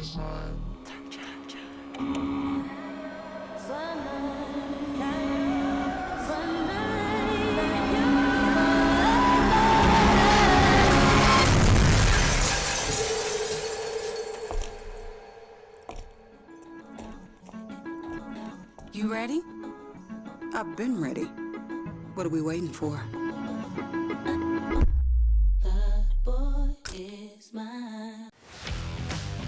You ready? I've been ready. What are we waiting for?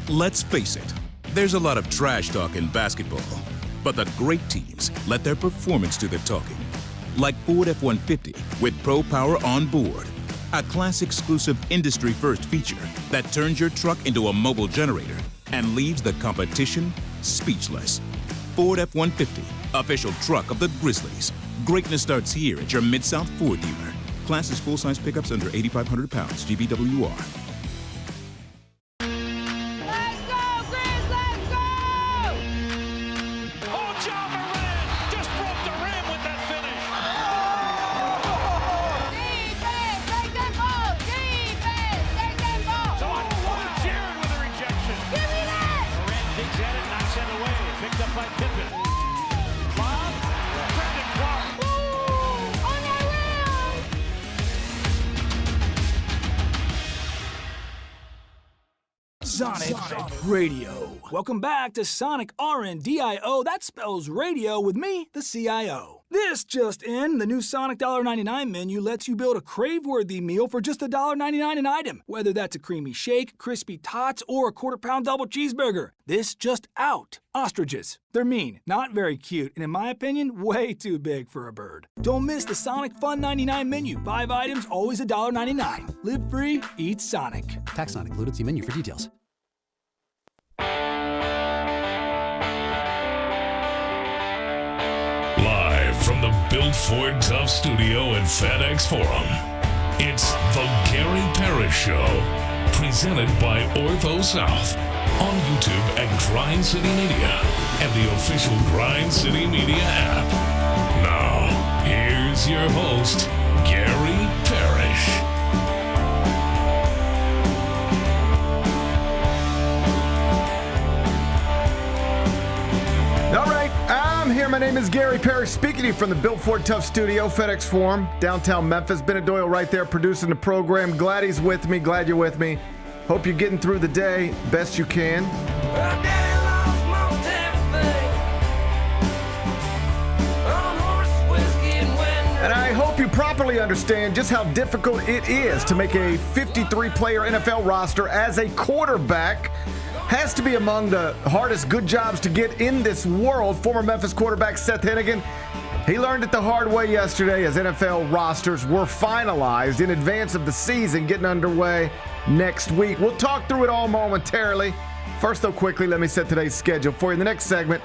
Let's face it, there's a lot of trash talk in basketball, but the great teams let their performance do the talking. Like Ford F-150 with Pro Power on board, a class-exclusive industry-first feature that turns your truck into a mobile generator and leaves the competition speechless. Ford F-150, official truck of the Grizzlies. Greatness starts here at your Mid-South Ford dealer. Class is full-size pickups under 8,500 pounds, GVWR. Sonic Radio. Welcome back to Sonic RNDIO. That spells radio with me, the CIO. This just in, the new Sonic $1.99 menu lets you build a crave-worthy meal for just $1.99 an item. Whether that's a creamy shake, crispy tots, or a quarter-pound double cheeseburger. This just out. Ostriches. They're mean, not very cute, and in my opinion, way too big for a bird. Don't miss the Sonic Fun 99 menu. 5 items, always $1.99. Live free, eat Sonic. Tax not included. See menu for details. Live from the Built Ford Tough studio at FedEx Forum, it's the Gary Parrish Show, presented by Ortho South, on YouTube at Grind City Media and the official Grind City Media app. Now, here's your host, Gary Parrish. All right, I'm here. My name is Gary Parrish, speaking to you from the Built Ford Tough studio, FedEx Forum, downtown Memphis. Bennett Doyle right there producing the program. Glad he's with me. Glad you're with me. Hope you're getting through the day best you can. And I hope you properly understand just how difficult it is to make a 53-player NFL roster as a quarterback. Has to be among the hardest good jobs to get in this world. Former Memphis quarterback Seth Hennigan, he learned it the hard way yesterday as NFL rosters were finalized in advance of the season getting underway next week. We'll talk through it all momentarily. First, though, quickly, let me set today's schedule for you. In the next segment,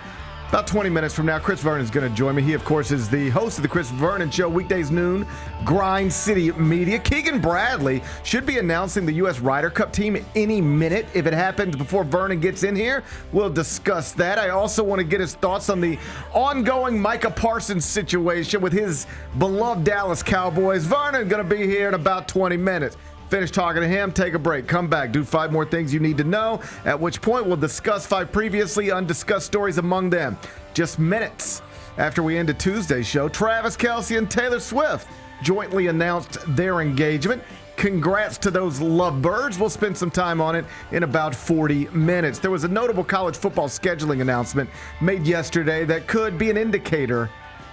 about 20 minutes from now, Chris Vernon is going to join me. He, of course, is the host of the Chris Vernon Show, weekdays noon, Grind City Media. Keegan Bradley should be announcing the U.S. Ryder Cup team any minute. If it happens before Vernon gets in here, we'll discuss that. I also want to get his thoughts on the ongoing Micah Parsons situation with his beloved Dallas Cowboys. Vernon going to be here in about 20 minutes. Finish talking to him, take a break, come back, do 5 more things you need to know, at which point we'll discuss 5 previously undiscussed stories among them. Just minutes after we end a Tuesday show, Travis Kelce and Taylor Swift jointly announced their engagement. Congrats to those lovebirds. We'll spend some time on it in about 40 minutes. There was a notable college football scheduling announcement made yesterday that could be an indicator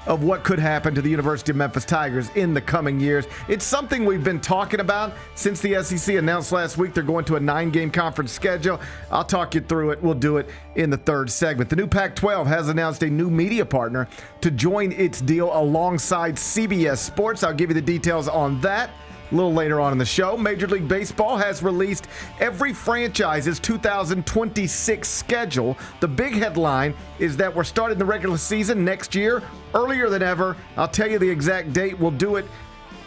of what could happen to the University of Memphis Tigers in the coming years. It's something we've been talking about since the SEC announced last week they're going to a 9-game conference schedule. I'll talk you through it. We'll do it in the third segment. The new Pac-12 has announced a new media partner to join its deal alongside CBS Sports. I'll give you the details on that a little later on in the show. Major League Baseball has released every franchise's 2026 schedule. The big headline is that we're starting the regular season next year earlier than ever. I'll tell you the exact date. We'll do it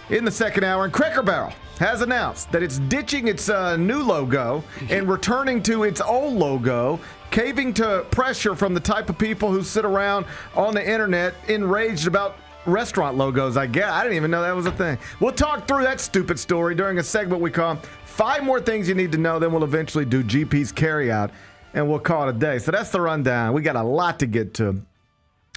in the second hour. And Cracker Barrel has announced that it's ditching its new logo and returning to its old logo, caving to pressure from the type of people who sit around on the internet enraged about restaurant logos, I guess. I didn't even know that was a thing. We'll talk through that stupid story during a segment we call 5 More Things You Need to Know. Then we'll eventually do GP's Carryout and we'll call it a day. So that's the rundown. We got a lot to get to.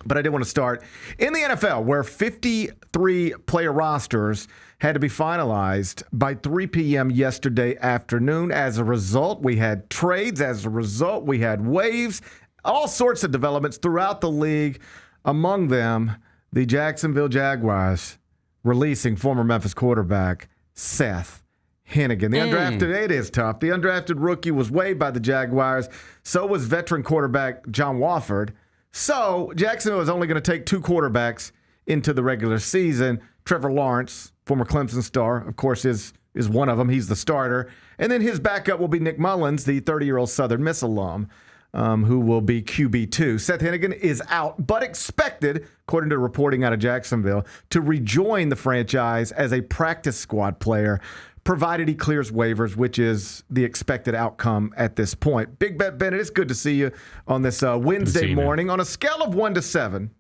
But I did want to start in the NFL, where 53 player rosters had to be finalized by 3 p.m. yesterday afternoon. As a result, we had trades. As a result, we had waves, all sorts of developments throughout the league. Among them, the Jacksonville Jaguars releasing former Memphis quarterback Seth Hennigan. The undrafted, it is tough. The undrafted rookie was waived by the Jaguars. So was veteran quarterback John Wofford. So Jacksonville is only going to take 2 quarterbacks into the regular season. Trevor Lawrence, former Clemson star, of course, is one of them. He's the starter. And then his backup will be Nick Mullins, the 30-year-old Southern Miss alum, who will be QB2. Seth Hennigan is out, but expected, according to reporting out of Jacksonville, to rejoin the franchise as a practice squad player, provided he clears waivers, which is the expected outcome at this point. Big Bet Bennett, it's good to see you on this Wednesday morning. On a scale of 1 to 7,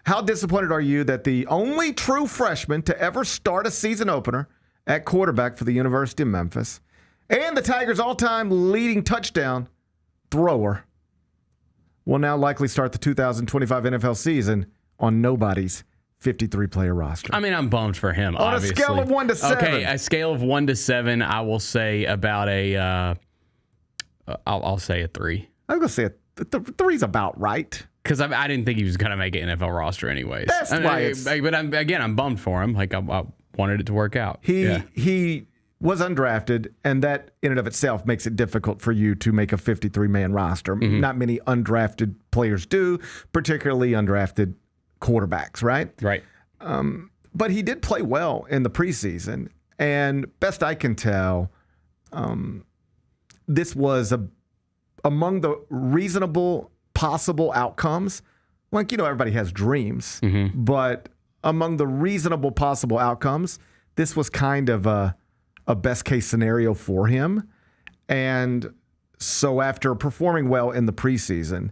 how disappointed are you that the only true freshman to ever start a season opener at quarterback for the University of Memphis and the Tigers' all-time leading touchdown thrower will now likely start the 2025 NFL season on nobody's 53-player roster? I mean, I'm bummed for him, on obviously. a scale of 1 to 7. Okay, a scale of 1 to 7, I will say about I'll say a 3. I'm going to say three's about right. Because I didn't think he was going to make an NFL roster anyways. That's why but I'm bummed for him. Like, I wanted it to work out. He was undrafted, and that in and of itself makes it difficult for you to make a 53-man roster. Mm-hmm. Not many undrafted players do, particularly undrafted quarterbacks, right? Right. But he did play well in the preseason, and best I can tell, this was among the reasonable possible outcomes. Like, everybody has dreams, but among the reasonable possible outcomes, this was kind of a best case scenario for him. And so after performing well in the preseason,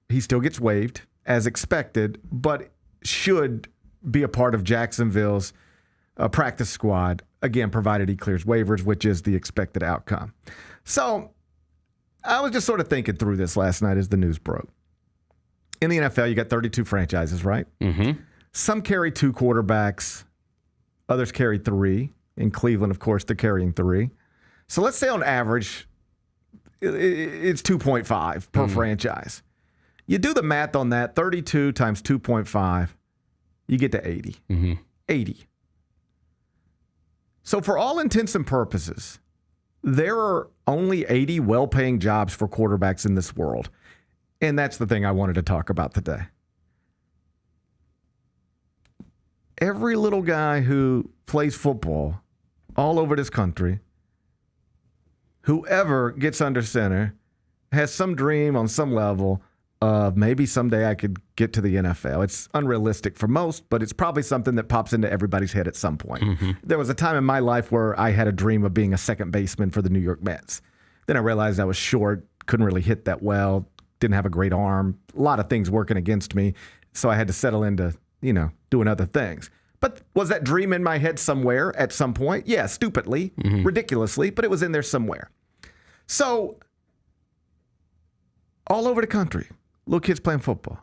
he still gets waived as expected, but should be a part of Jacksonville's practice squad, again, provided he clears waivers, which is the expected outcome. So I was just sort of thinking through this last night as the news broke. In the NFL, you got 32 franchises, right? Mm-hmm. Some carry 2 quarterbacks. Others carry 3. In Cleveland, of course, they're carrying 3. So let's say on average, it's 2.5 per franchise. You do the math on that, 32 times 2.5, you get to 80. 80. So for all intents and purposes, there are only 80 well-paying jobs for quarterbacks in this world. And that's the thing I wanted to talk about today. Every little guy who plays football all over this country, whoever gets under center, has some dream on some level of maybe someday I could get to the NFL. It's unrealistic for most, but it's probably something that pops into everybody's head at some point. There was a time in my life where I had a dream of being a second baseman for the New York Mets. Then I realized I was short, couldn't really hit that well, didn't have a great arm, a lot of things working against me. So I had to settle into, doing other things. But was that dream in my head somewhere at some point? Yeah, stupidly, ridiculously, but it was in there somewhere. So all over the country, little kids playing football.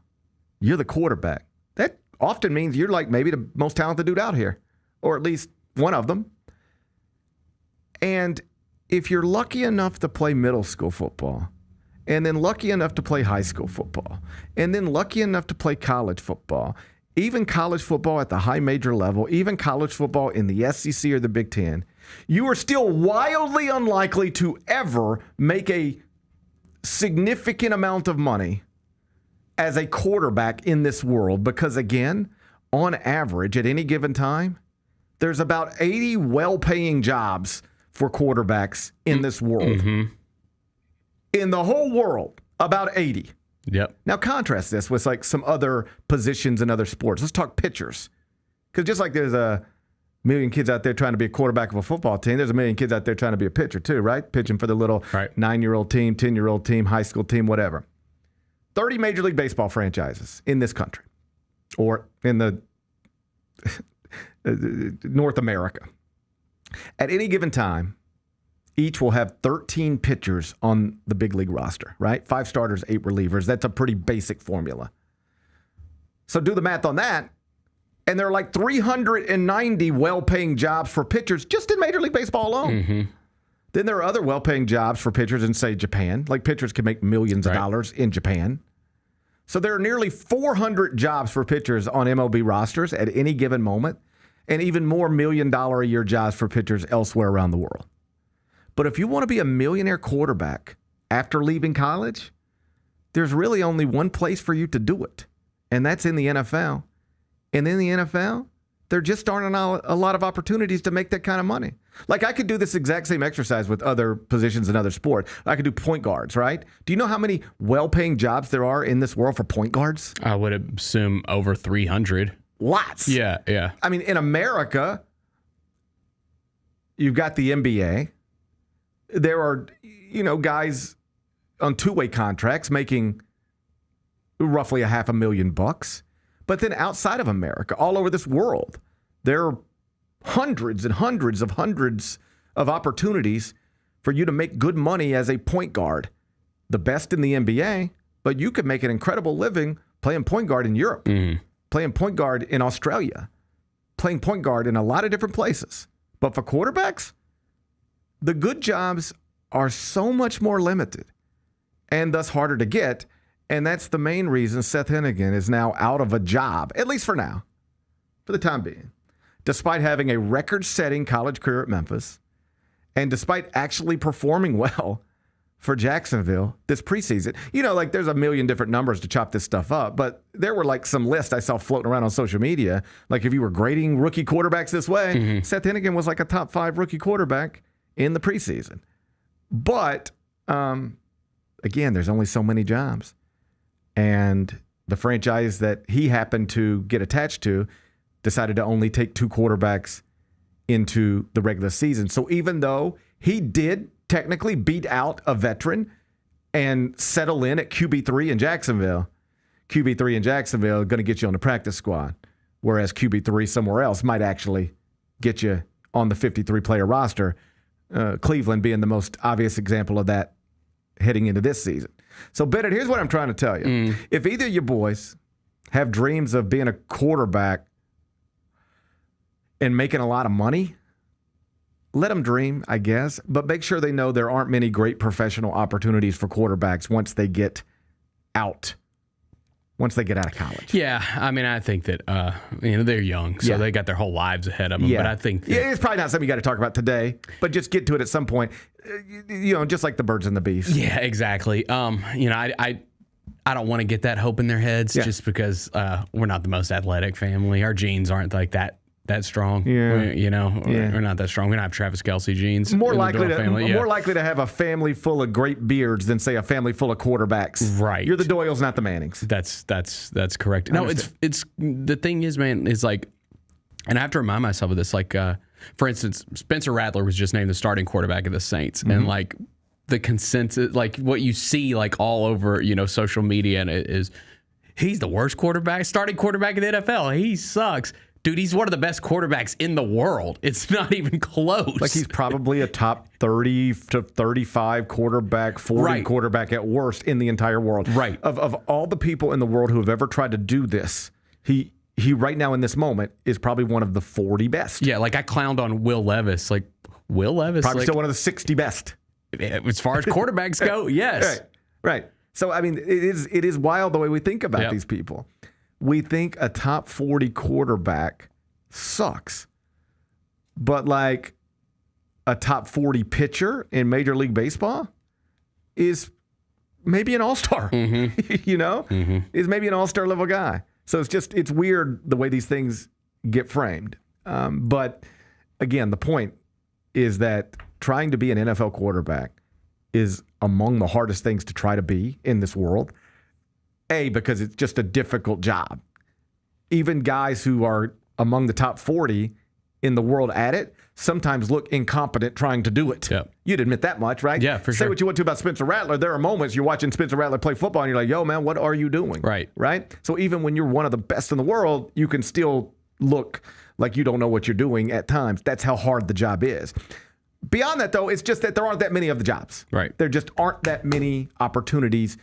You're the quarterback. That often means you're like maybe the most talented dude out here, or at least one of them. And if you're lucky enough to play middle school football, and then lucky enough to play high school football, and then lucky enough to play college football, even college football at the high major level, even college football in the SEC or the Big Ten, you are still wildly unlikely to ever make a significant amount of money as a quarterback in this world, because again, on average at any given time, there's about 80 well-paying jobs for quarterbacks in this world. In the whole world, about 80. Yep. Now contrast this with like some other positions in other sports. Let's talk pitchers. Because just like there's a million kids out there trying to be a quarterback of a football team, there's a million kids out there trying to be a pitcher too, right? Pitching for the little 9-year-old team, 10-year-old team, high school team, whatever. 30 Major League Baseball franchises in this country or in the North America. At any given time, each will have 13 pitchers on the big league roster, right? 5 starters, 8 relievers. That's a pretty basic formula. So do the math on that. And there are like 390 well-paying jobs for pitchers just in Major League Baseball alone. Then there are other well-paying jobs for pitchers in, say, Japan. Like pitchers can make millions of dollars in Japan. So there are nearly 400 jobs for pitchers on MLB rosters at any given moment, and even more $1 million a year jobs for pitchers elsewhere around the world. But if you want to be a millionaire quarterback after leaving college, there's really only one place for you to do it, and that's in the NFL. And in the NFL, there just aren't a lot of opportunities to make that kind of money. Like I could do this exact same exercise with other positions in other sports. I could do point guards, right? Do you know how many well-paying jobs there are in this world for point guards? I would assume over 300. Lots. Yeah. I mean, in America, you've got the NBA. There are, guys on two-way contracts making roughly $500,000. But then outside of America, all over this world, there are hundreds and hundreds of opportunities for you to make good money as a point guard. The best in the NBA, but you could make an incredible living playing point guard in Europe, playing point guard in Australia, playing point guard in a lot of different places. But for quarterbacks, the good jobs are so much more limited and thus harder to get. And that's the main reason Seth Hennigan is now out of a job, at least for now, for the time being, despite having a record-setting college career at Memphis and despite actually performing well for Jacksonville this preseason. There's a million different numbers to chop this stuff up, but there were some lists I saw floating around on social media. Like if you were grading rookie quarterbacks this way, Seth Hennigan was like a top 5 rookie quarterback in the preseason. But, again, there's only so many jobs. And the franchise that he happened to get attached to decided to only take 2 quarterbacks into the regular season. So even though he did technically beat out a veteran and settle in at QB3 in Jacksonville, QB3 in Jacksonville are going to get you on the practice squad, whereas QB3 somewhere else might actually get you on the 53-player roster, Cleveland being the most obvious example of that heading into this season. So, Bennett, here's what I'm trying to tell you. If either of you boys have dreams of being a quarterback and making a lot of money, let them dream, I guess, but make sure they know there aren't many great professional opportunities for quarterbacks once they get out of college. Yeah, I mean, I think that they're young, so they got their whole lives ahead of them. Yeah. But I think that, it's probably not something you got to talk about today, but just get to it at some point. Just like the birds and the bees. Yeah, exactly. I don't want to get that hope in their heads just because we're not the most athletic family. Our genes aren't like that strong. Yeah. We're not that strong. We don't have Travis Kelce genes. More likely to have a family full of great beards than say a family full of quarterbacks. Right. You're the Doyles, not the Mannings. That's correct. No, it's the thing is, man, is like, and I have to remind myself of this. Like, for instance, Spencer Rattler was just named the starting quarterback of the Saints, and like the consensus, like what you see, like all over, social media, and it is he's the worst starting quarterback in the NFL. He sucks. Dude, he's one of the best quarterbacks in the world. It's not even close. Like he's probably a top 30 to 35 quarterback, 40 quarterback at worst in the entire world. Right. Of all the people in the world who have ever tried to do this, he right now in this moment is probably one of the 40 best. Yeah, like I clowned on Will Levis. Like Will Levis. Probably still one of the 60 best. As far as quarterbacks go, yes. Right. So, I mean, it is wild the way we think about these people. We think a top 40 quarterback sucks. But like a top 40 pitcher in Major League Baseball is maybe an all-star, is maybe an all-star level guy. So it's weird the way these things get framed. But again, the point is that trying to be an NFL quarterback is among the hardest things to try to be in this world. Because it's just a difficult job. Even guys who are among the top 40 in the world at it sometimes look incompetent trying to do it. Yep. You'd admit that much, right? Yeah, for sure. Say what you want to about Spencer Rattler. There are moments you're watching Spencer Rattler play football and you're like, yo, man, what are you doing? Right. Right? So even when you're one of the best in the world, you can still look like you don't know what you're doing at times. That's how hard the job is. Beyond that, though, it's just that there aren't that many of the jobs. Right. There just aren't that many opportunities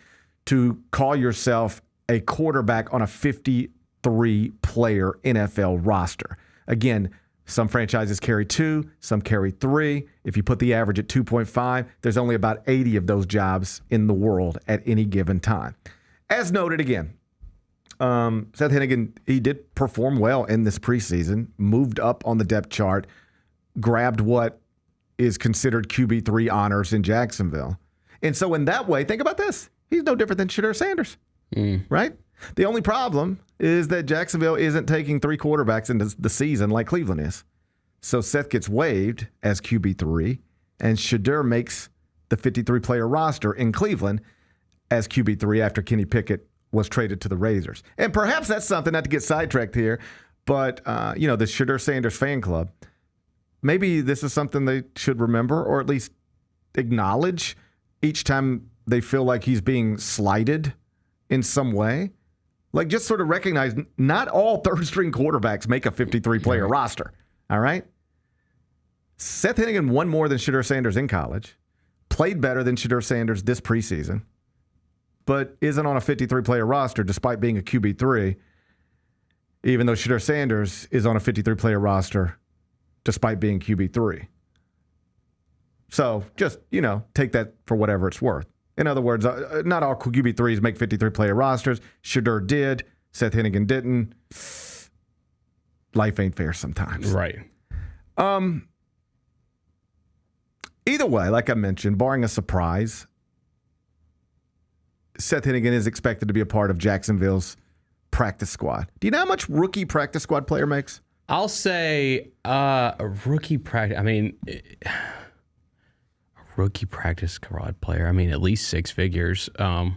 to call yourself a quarterback on a 53-player NFL roster. Again, some franchises carry 2, some carry 3. If you put the average at 2.5, there's only about 80 of those jobs in the world at any given time. As noted again, Seth Hennigan, he did perform well in this preseason, moved up on the depth chart, grabbed what is considered QB3 honors in Jacksonville. And so in that way, think about this. He's no different than Shedeur Sanders, right? The only problem is that Jacksonville isn't taking 3 quarterbacks into the season like Cleveland is. So Seth gets waived as QB3, and Shedeur makes the 53-player roster in Cleveland as QB3 after Kenny Pickett was traded to the Razors. And perhaps that's something, not to get sidetracked here, but, the Shedeur Sanders fan club, maybe this is something they should remember or at least acknowledge each time they feel like he's being slighted in some way. Like, just sort of recognize not all third-string quarterbacks make a 53-player roster, all right? Seth Hennigan won more than Shedeur Sanders in college, played better than Shedeur Sanders this preseason, but isn't on a 53-player roster despite being a QB3, even though Shedeur Sanders is on a 53-player roster despite being QB3. So just, take that for whatever it's worth. In other words, not all QB3s make 53-player rosters. Shedeur did. Seth Hennigan didn't. Life ain't fair sometimes. Right. Either way, like I mentioned, barring a surprise, Seth Hennigan is expected to be a part of Jacksonville's practice squad. Do you know how much rookie practice squad player makes? I'll say a rookie practice. Rookie practice squad player. At least 6 figures.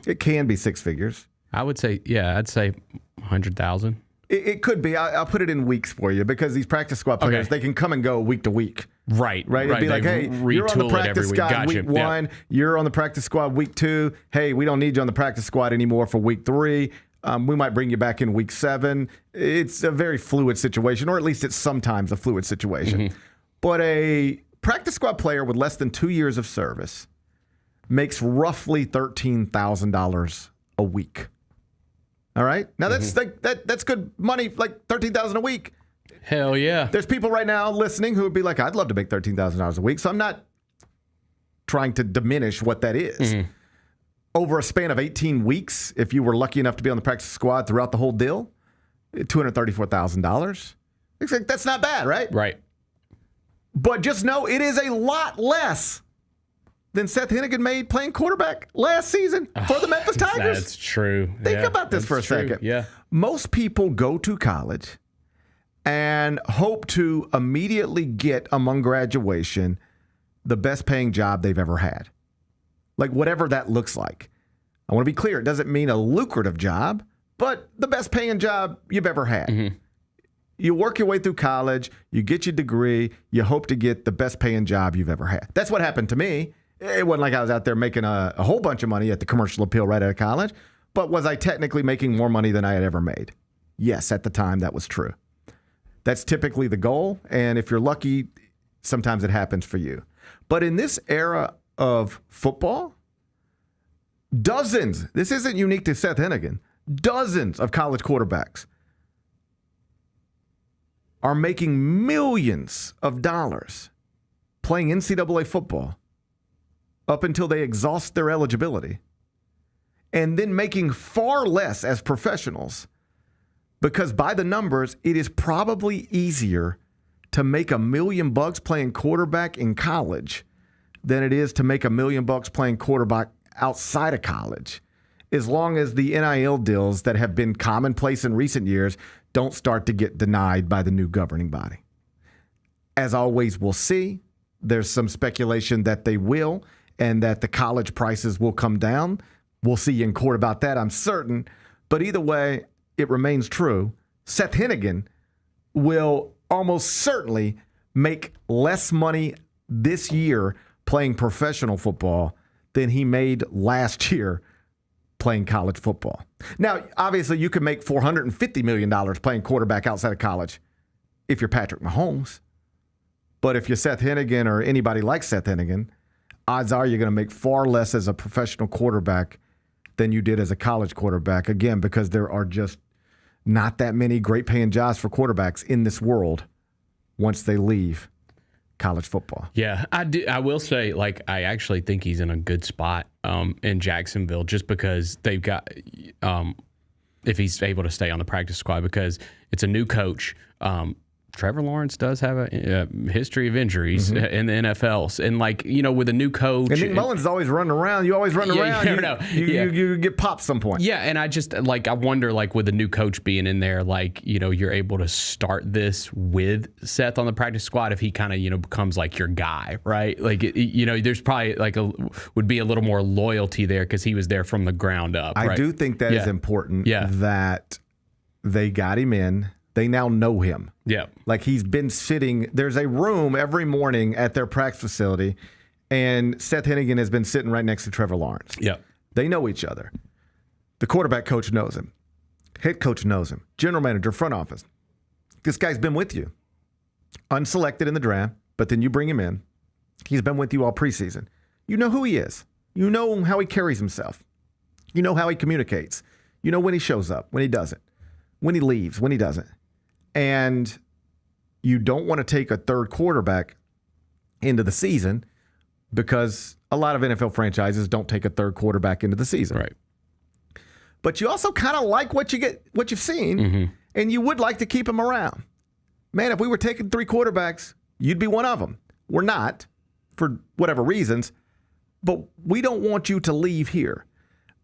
It can be 6 figures. I would say, I'd say 100,000. It could be. I'll put it in weeks for you because these practice squad players, they can come and go week to week. Right. It'd be like, hey, you're on the practice squad week 1. You're on the practice squad week 2. Hey, we don't need you on the practice squad anymore for week 3. We might bring you back in week 7. It's a very fluid situation, or at least it's sometimes a fluid situation. Mm-hmm. But a practice squad player with less than 2 years of service makes roughly $13,000 a week. All right? Now, that's that's good money, like $13,000 a week. Hell yeah. There's people right now listening who would be like, I'd love to make $13,000 a week. So I'm not trying to diminish what that is. Mm-hmm. Over a span of 18 weeks, if you were lucky enough to be on the practice squad throughout the whole deal, $234,000. It's like, that's not bad, right? Right. But just know it is a lot less than Seth Hennigan made playing quarterback last season for the Memphis Tigers. That's true. Think about this for a second. Yeah. Most people go to college and hope to immediately get, among graduation, the best paying job they've ever had. Like, whatever that looks like. I want to be clear. It doesn't mean a lucrative job, but the best paying job you've ever had. Mm-hmm. You work your way through college, you get your degree, you hope to get the best paying job you've ever had. That's what happened to me. It wasn't like I was out there making a whole bunch of money at the commercial appeal right out of college, but was I technically making more money than I had ever made? Yes, at the time that was true. That's typically the goal, and if you're lucky, sometimes it happens for you. But in this era of football, dozens, this isn't unique to Seth Hennigan, dozens of college quarterbacks are making millions of dollars playing NCAA football up until they exhaust their eligibility, and then making far less as professionals, because by the numbers, it is probably easier to make $1 million playing quarterback in college than it is to make $1 million playing quarterback outside of college, as long as the NIL deals that have been commonplace in recent years don't start to get denied by the new governing body. As always, we'll see. There's some speculation that they will, and that the college prices will come down. We'll see you in court about that, I'm certain. But either way, it remains true. Seth Hennigan will almost certainly make less money this year playing professional football than he made last year playing college football. Now, obviously, you could make $450 million playing quarterback outside of college if you're Patrick Mahomes. But if you're Seth Hennigan or anybody like Seth Hennigan, odds are you're going to make far less as a professional quarterback than you did as a college quarterback. Again, because there are just not that many great paying jobs for quarterbacks in this world once they leave college football. Yeah, I will say, like, I actually think he's in a good spot in Jacksonville just because they've got, if he's able to stay on the practice squad, because it's a new coach. Trevor Lawrence does have a history of injuries in the NFL. And, like, you know, with a new coach. And Nick Mullins is always running around. You always run around. You never know. You get popped some point. Yeah, and I just, like, I wonder, like, with the new coach being in there, like, you know, you're able to start this with Seth on the practice squad if he kind of, you know, becomes, like, your guy, right? Like, you know, there's probably, like, would be a little more loyalty there because he was there from the ground up. I do think that is important that they got him in. They now know him. Yeah. Like, he's been sitting. There's a room every morning at their practice facility, and Seth Hennigan has been sitting right next to Trevor Lawrence. Yeah. They know each other. The quarterback coach knows him. Head coach knows him. General manager, front office. This guy's been with you. Unselected in the draft, but then you bring him in. He's been with you all preseason. You know who he is. You know how he carries himself. You know how he communicates. You know when he shows up, when he doesn't, when he leaves, when he doesn't. And you don't want to take a third quarterback into the season because a lot of NFL franchises don't take a third quarterback into the season. Right. But you also kind of like what you've seen, and you would like to keep him around. Man, if we were taking 3 quarterbacks, you'd be one of them. We're not, for whatever reasons, but we don't want you to leave here.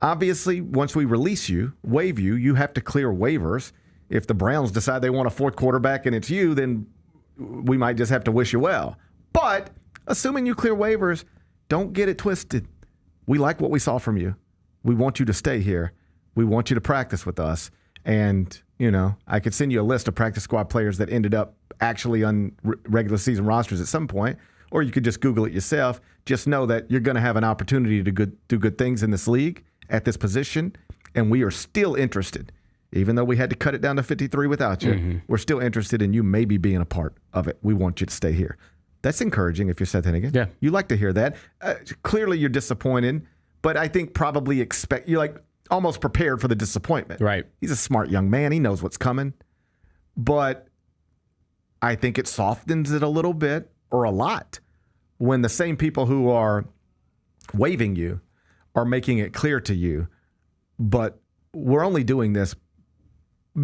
Obviously, once we release you, waive you, you have to clear waivers. If the Browns decide they want a 4th quarterback and it's you, then we might just have to wish you well. But assuming you clear waivers, don't get it twisted. We like what we saw from you. We want you to stay here. We want you to practice with us. And, you know, I could send you a list of practice squad players that ended up actually on regular season rosters at some point, or you could just Google it yourself. Just know that you're going to have an opportunity to do good things in this league at this position, and we are still interested. Even though we had to cut it down to 53 without you, we're still interested in you maybe being a part of it. We want you to stay here. That's encouraging if you're Seth Hennigan. Yeah. You like to hear that. Clearly you're disappointed, but I think probably you're like almost prepared for the disappointment. Right. He's a smart young man. He knows what's coming. But I think it softens it a little bit or a lot when the same people who are waiving you are making it clear to you, but we're only doing this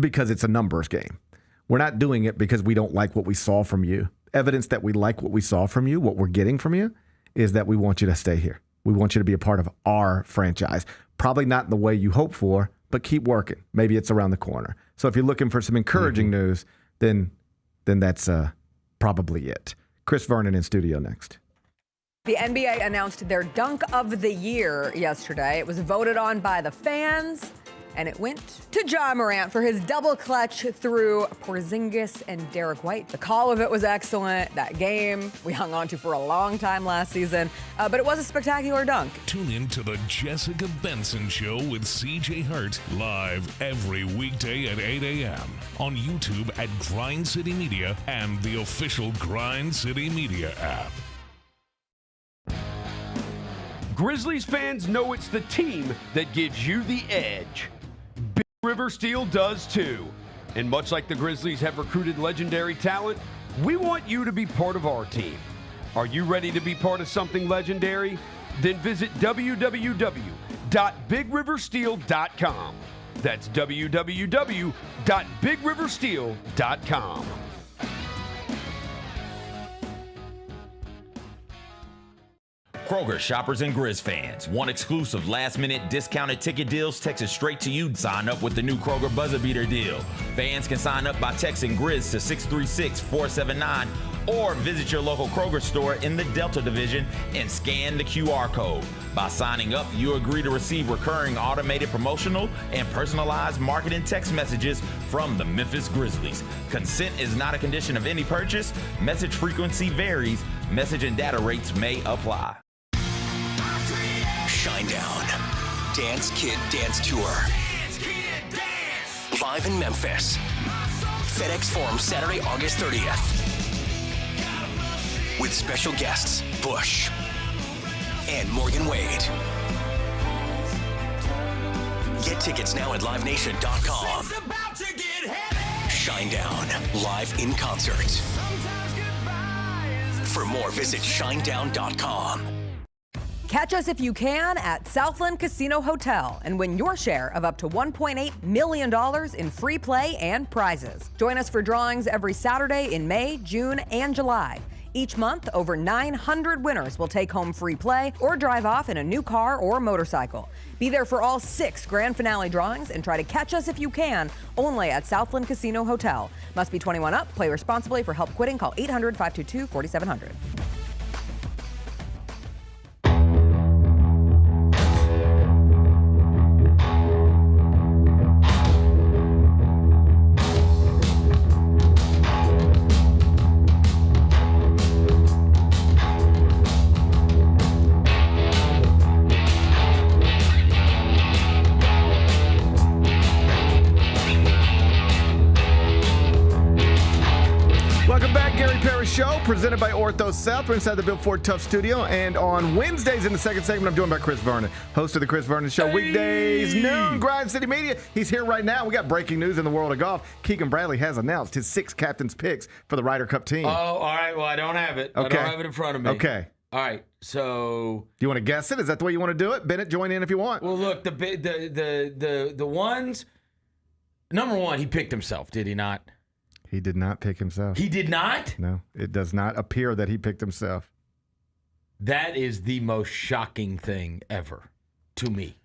because it's a numbers game. We're not doing it because we don't like what we saw from you. Evidence that we like what we saw from you, what we're getting from you, is that we want you to stay here. We want you to be a part of our franchise. Probably not in the way you hope for, but keep working. Maybe it's around the corner. So if you're looking for some encouraging news, then that's probably it. Chris Vernon in studio next. The NBA announced their dunk of the year yesterday. It was voted on by the fans, and it went to Ja Morant for his double clutch through Porzingis and Derek White. The call of it was excellent. That game we hung on to for a long time last season, but it was a spectacular dunk. Tune in to the Jessica Benson Show with CJ Hurt live every weekday at 8 a.m. on YouTube at Grind City Media and the official Grind City Media app. Grizzlies fans know it's the team that gives you the edge. Big River Steel does too. And much like the Grizzlies have recruited legendary talent, we want you to be part of our team. Are you ready to be part of something legendary? Then visit www.bigriversteel.com. That's www.bigriversteel.com. Kroger shoppers and Grizz fans. Want exclusive last-minute discounted ticket deals texted straight to you? Sign up with the new Kroger Buzzer Beater deal. Fans can sign up by texting Grizz to 636-479 or visit your local Kroger store in the Delta Division and scan the QR code. By signing up, you agree to receive recurring automated promotional and personalized marketing text messages from the Memphis Grizzlies. Consent is not a condition of any purchase. Message frequency varies. Message and data rates may apply. Shinedown. Dance Kid Dance Tour. Live in Memphis. FedEx Forum, Saturday, August 30th. with special guests Bush and Morgan Wade. Get tickets now at livenation.com. Shinedown, live in concert. For more, visit shinedown.com. Catch us if you can at Southland Casino Hotel and win your share of up to $1.8 million in free play and prizes. Join us for drawings every Saturday in May, June, and July. Each month, over 900 winners will take home free play or drive off in a new car or motorcycle. Be there for all 6 grand finale drawings and try to catch us if you can, only at Southland Casino Hotel. Must be 21 up. Play responsibly. For help quitting, call 800-522-4700. Show presented by Ortho South. We're inside the Bill Ford Tough Studio, and on Wednesdays in the second segment, I'm joined by Chris Vernon, host of the Chris Vernon Show. Weekdays, noon, Grind City Media. He's here right now. We got breaking news in the world of golf. Keegan Bradley has announced his 6 captain's picks for the Ryder Cup team. Oh, all right. Well, I don't have it. Okay. I don't have it in front of me. Okay. All right. So, do you want to guess it? Is that the way you want to do it? Bennett, join in if you want. Well, look, the ones. Number one, he picked himself, did he not? He did not pick himself. He did not? No, it does not appear that he picked himself. That is the most shocking thing ever to me.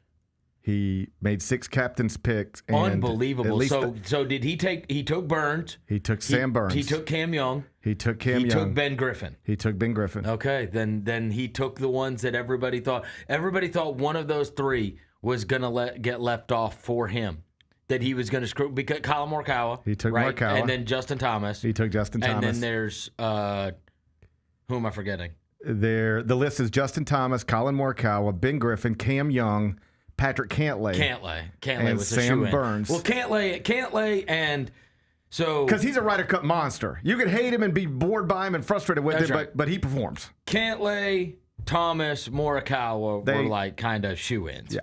He made 6 captain's picks. And unbelievable. So did he take? He took Burns. He took Sam Burns. He took Cam Young. He took Cam Young. He took Ben Griffin. He took Ben Griffin. Okay, then he took the ones that everybody thought. Everybody thought one of those 3 was gonna get left off for him. That he was going to screw, because Colin Morikawa. He took right? Morikawa. And then Justin Thomas. He took Justin Thomas. And then there's, who am I forgetting? The list is Justin Thomas, Colin Morikawa, Ben Griffin, Cam Young, Patrick Cantlay. Cantlay was a Sam shoe-in. Burns. Well, Cantlay, and so. Because he's a Ryder Cup monster. You could hate him and be bored by him and frustrated with him, right. but he performs. Cantlay, Thomas, Morikawa were like kind of shoe-ins. Yeah.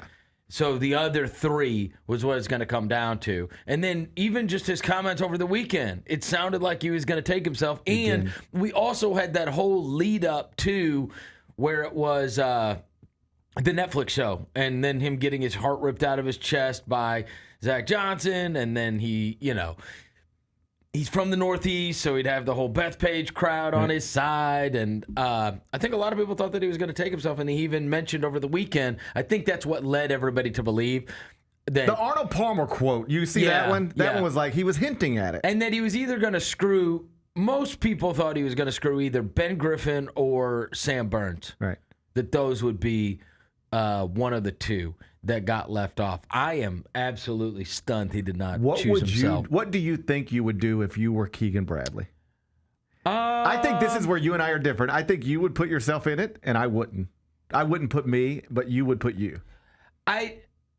So the other 3 was what it's going to come down to. And then even just his comments over the weekend, it sounded like he was going to take himself. And we also had that whole lead up to where it was the Netflix show. And then him getting his heart ripped out of his chest by Zach Johnson. And then he, he's from the Northeast, so he'd have the whole Bethpage crowd on his side. And I think a lot of people thought that he was going to take himself, and he even mentioned over the weekend, I think that's what led everybody to believe that... The Arnold Palmer quote, you see that one? That one was like, he was hinting at it. And that he was either going to screw... Most people thought he was going to screw either Ben Griffin or Sam Burns. Right. That those would be one of the 2 that got left off. I am absolutely stunned he did not choose himself. What do you think you would do if you were Keegan Bradley? I think this is where you and I are different. I think you would put yourself in it, and I wouldn't. I wouldn't put me, but you would put you.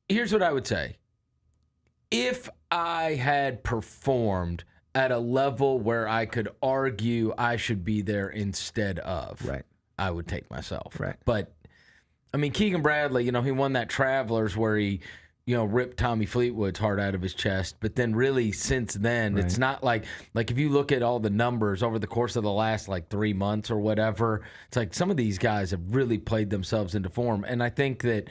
Here's what I would say. If I had performed at a level where I could argue I should be there instead of, right, I would take myself. Right. But I mean, Keegan Bradley, he won that Travelers where he, ripped Tommy Fleetwood's heart out of his chest. But then really since then, it's not like if you look at all the numbers over the course of the last 3 months or whatever, it's like some of these guys have really played themselves into form. And I think that,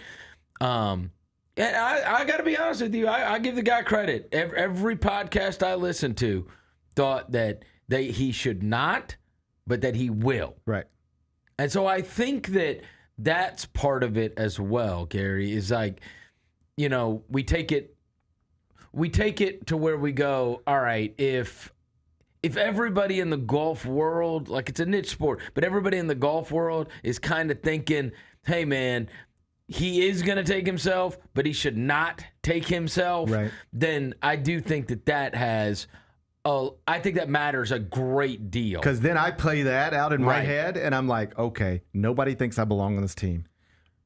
and I got to be honest with you, I give the guy credit. Every podcast I listened to thought that he should not, but that he will. Right. And so I think that that's part of it as well, Gary, is we take it to where we go, all right, if everybody in the golf world, it's a niche sport, but everybody in the golf world is kind of thinking, hey, man, he is going to take himself, but he should not take himself, right, then I do think that has... I think that matters a great deal. Because then I play that out in my head, and I'm like, okay, nobody thinks I belong on this team,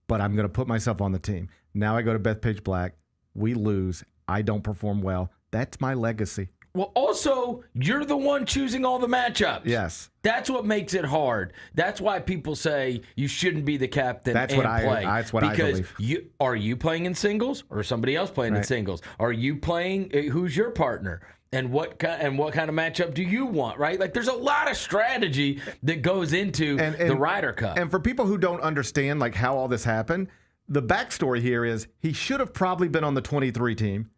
but I'm going to put myself on the team. Now I go to Bethpage Black. We lose. I don't perform well. That's my legacy. Well, also, you're the one choosing all the matchups. Yes. That's what makes it hard. That's why people say you shouldn't be the captain and play. That's what I believe. Because are you playing in singles or somebody else playing in singles? Are you playing? Who's your partner? And what kind of matchup do you want, right? Like, there's a lot of strategy that goes into the Ryder Cup. And for people who don't understand, like, how all this happened, the backstory here is he should have probably been on the 23 team.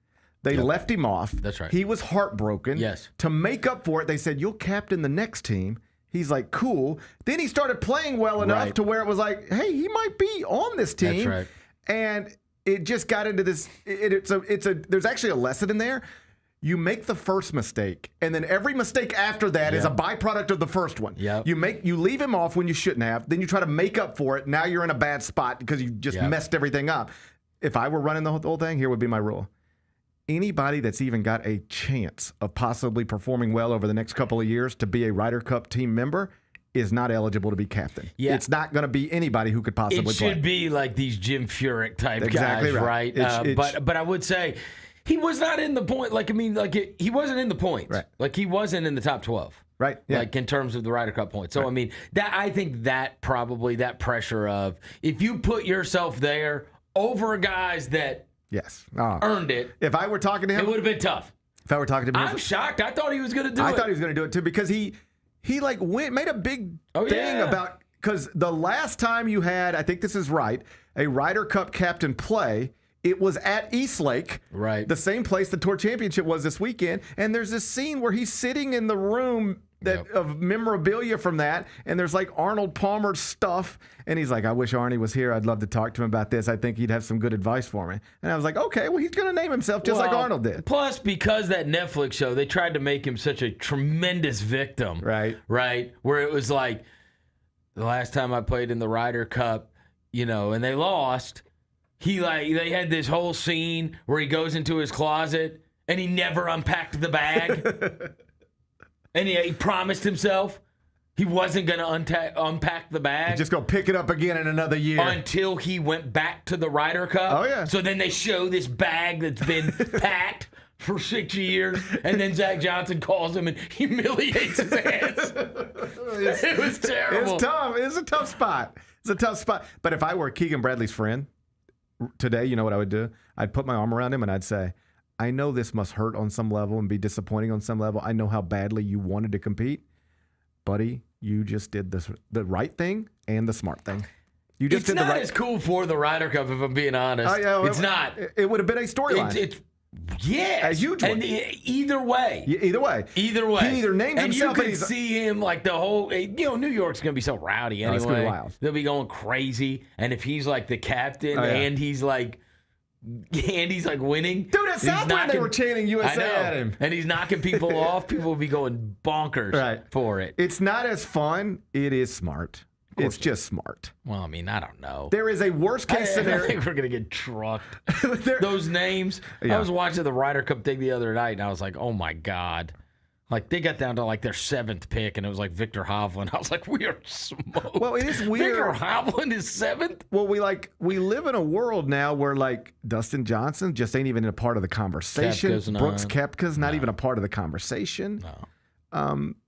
They left him off. That's right. He was heartbroken. Yes. To make up for it, they said, you'll captain the next team. He's like, cool. Then he started playing well enough to where it was like, hey, he might be on this team. That's right. And it just got into this. There's actually a lesson in there. You make the first mistake, and then every mistake after that is a byproduct of the first one. Yep. You leave him off when you shouldn't have. Then you try to make up for it. Now you're in a bad spot because you just messed everything up. If I were running the whole thing, here would be my rule. Anybody that's even got a chance of possibly performing well over the next couple of years to be a Ryder Cup team member is not eligible to be captain. Yeah. It's not going to be anybody who could possibly play. It should be like these Jim Furyk type exactly guys, right? But I would say he was not in the point. He wasn't in the points. Right. Like, he wasn't in the top 12. Right. Yeah. Like, in terms of the Ryder Cup points. So, I think that probably that pressure of if you put yourself there over guys that earned it. If I were talking to him, it would have been tough. If I were talking to him, I'm shocked. I thought he was going to do it. I thought he was going to do it too because he made a big thing about, because the last time you had, I think this is right, a Ryder Cup captain play, it was at Eastlake, right? The same place the Tour Championship was this weekend. And there's this scene where he's sitting in the room of memorabilia from that, and there's like Arnold Palmer's stuff, and he's like, I wish Arnie was here. I'd love to talk to him about this. I think he'd have some good advice for me. And I was like, okay, well, he's going to name himself just like Arnold did. Plus, because that Netflix show, they tried to make him such a tremendous victim. Right. Where it was like, the last time I played in the Ryder Cup, and they lost, they had this whole scene where he goes into his closet and he never unpacked the bag. And he promised himself he wasn't going to unpack the bag. He's just going to pick it up again in another year. Until he went back to the Ryder Cup. Oh, yeah. So then they show this bag that's been packed for 6 years, and then Zach Johnson calls him and humiliates his ass. It was terrible. It's tough. It's a tough spot. But if I were Keegan Bradley's friend today, you know what I would do? I'd put my arm around him and I'd say, I know this must hurt on some level and be disappointing on some level. I know how badly you wanted to compete. Buddy, you just did the right thing and the smart thing. You just did the right thing. It's not as cool for the Ryder Cup, if I'm being honest. It's not. It would have been a storyline. A huge one. And either way. Either way. He either names himself and you can see him like the whole, New York's going to be so rowdy anyway. It's going to be wild. They'll be going crazy. And if he's like the captain and he's like winning. Dude, at Southland they were chanting USA at him. And he's knocking people off. People will be going bonkers for it. It's not as fun. It is smart. It's just smart. Well, I don't know. There is a worst case scenario. I think we're going to get trucked. Those names. I was watching the Ryder Cup thing the other night, and I was like, oh, my God. Like, they got down to, like, their 7th pick, and it was, like, Victor Hovland. I was like, we are smoked. Well, it is weird. Victor Hovland is 7th? Well, we live in a world now where, like, Dustin Johnson just ain't even a part of the conversation. Brooks Koepka's not even a part of the conversation. No.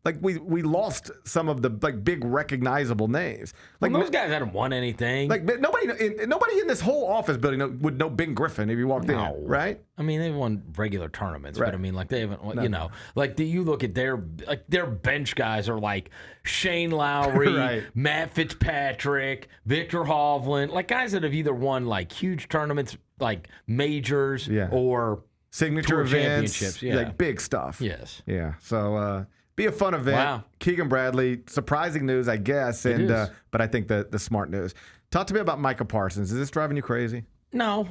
Like we lost some of the big recognizable names. Like those guys hadn't won anything. Like nobody in this whole office building would know Ben Griffin if you walked in, right? They've won regular tournaments, but they haven't. You look at their bench guys are like Shane Lowry, Matt Fitzpatrick, Victor Hovland, like guys that have either won like huge tournaments, like majors, or signature events, championships, like big stuff. Yes. Yeah. So be a fun event. Wow. Keegan Bradley, surprising news, I guess. But I think the smart news. Talk to me about Micah Parsons. Is this driving you crazy? No.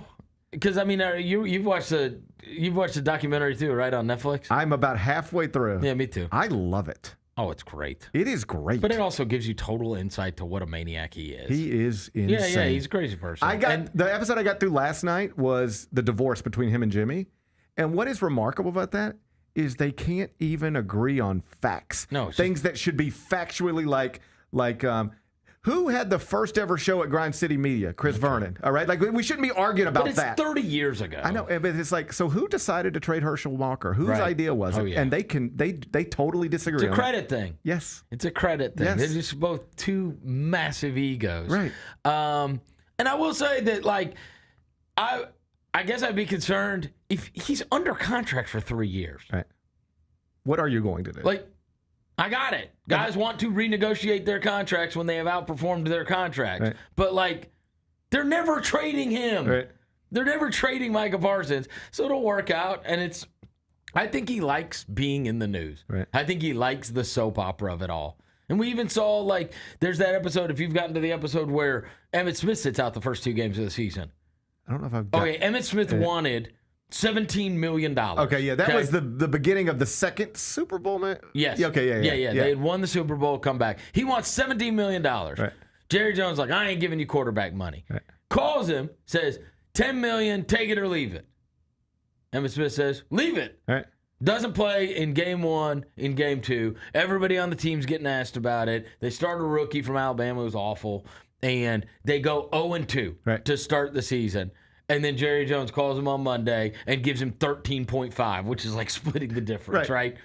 Because you've watched the documentary too, right, on Netflix? I'm about halfway through. Yeah, me too. I love it. Oh, it's great. It is great. But it also gives you total insight to what a maniac he is. He is insane. Yeah, he's a crazy person. The episode I got through last night was the divorce between him and Jimmy. And what is remarkable about that is they can't even agree on facts. No. Things that should be factually like Who had the first ever show at Grind City Media? Chris Vernon. All right, like we shouldn't be arguing about but that. 30 years ago. I know, but it's like, so who decided to trade Herschel Walker? Whose idea was it? Yeah. And they totally disagree. It's a credit thing. Yes, it's a credit thing. Yes. They're just both two massive egos. Right. And I will say that, like, I guess I'd be concerned if he's under contract for 3 years. Right. What are you going to do? Like, I got it. Guys want to renegotiate their contracts when they have outperformed their contracts. Right. But, like, they're never trading him. Right. They're never trading Micah Parsons. So it'll work out. And I think he likes being in the news. Right. I think he likes the soap opera of it all. And we even saw, like, there's that episode, if you've gotten to the episode where Emmitt Smith sits out the first 2 games of the season. I don't know if I've got Okay, Emmitt Smith wanted $17 million. Okay, yeah, that was the beginning of the second Super Bowl, man. Yes. Okay, yeah. They had won the Super Bowl, come back. He wants $17 million. Right. Jerry Jones like, I ain't giving you quarterback money. Right. Calls him, says, $10 million, take it or leave it. Emmitt Smith says, leave it. Right. Doesn't play in game 1, in game 2. Everybody on the team's getting asked about it. They start a rookie from Alabama who was awful, and they go 0-2 to start the season. And then Jerry Jones calls him on Monday and gives him 13.5, which is like splitting the difference, right?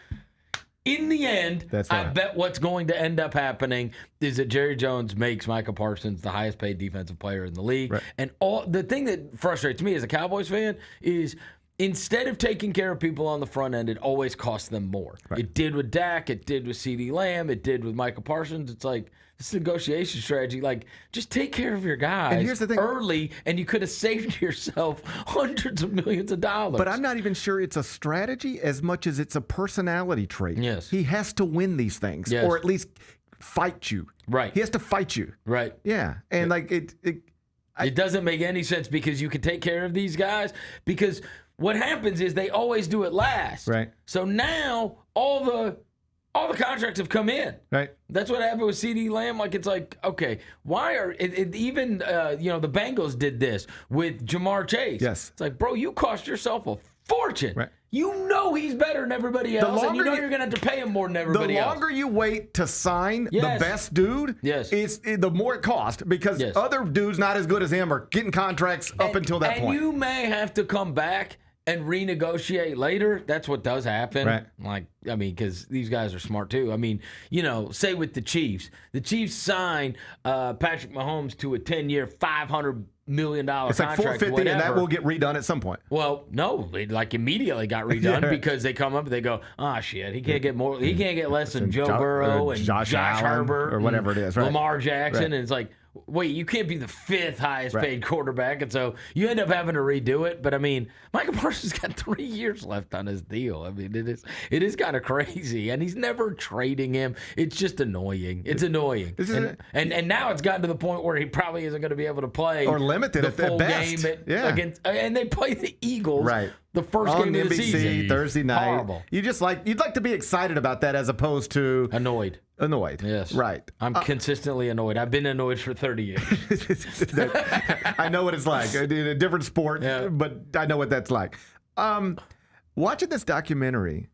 In the end, I bet what's going to end up happening is that Jerry Jones makes Micah Parsons the highest paid defensive player in the league. Right. And the thing that frustrates me as a Cowboys fan is instead of taking care of people on the front end, it always costs them more. Right. It did with Dak. It did with CeeDee Lamb. It did with Micah Parsons. It's like this negotiation strategy. Like, just take care of your guys and here's the thing. Early, and you could have saved yourself hundreds of millions of dollars. But I'm not even sure it's a strategy as much as it's a personality trait. Yes. He has to win these things, or at least fight you. Right. He has to fight you. Right. Yeah. And like it doesn't make any sense because you can take care of these guys because what happens is they always do it last. Right. So now all the contracts have come in. Right. That's what happened with CeeDee Lamb. Like, it's like, okay, why are even the Bengals did this with Jamar Chase. Yes. It's like, bro, you cost yourself a fortune. Right. You know he's better than everybody else, and you know you're going to have to pay him more than everybody else. The longer you wait to sign the best dude, the more it costs because other dudes not as good as him are getting contracts up until that point. And you may have to come back and renegotiate later. That's what does happen. Right. Like, I mean, because these guys are smart too. I mean, say with the Chiefs sign Patrick Mahomes to a 10-year, $500 million it's contract. It's like $450, and that will get redone at some point. Well, no, it like immediately got redone because they come up and they go, shit, he can't get more. He can't get less than Joe Burrow and Josh Herbert or whatever it is, right? Lamar Jackson, and it's like, wait, you can't be the 5th highest paid quarterback, and so you end up having to redo it. But I mean, Micah Parsons got 3 years left on his deal. I mean, it is kind of crazy, and he's never trading him. It's just annoying. It's annoying, and now it's gotten to the point where he probably isn't going to be able to play or limited the full game against, and they play the Eagles the first game of the season Thursday night. Horrible. You'd like to be excited about that as opposed to annoyed. Yes. Right. I'm consistently annoyed. I've been annoyed for 30 years. I know what it's like. In a different sport, but I know what that's like. Watching this documentary,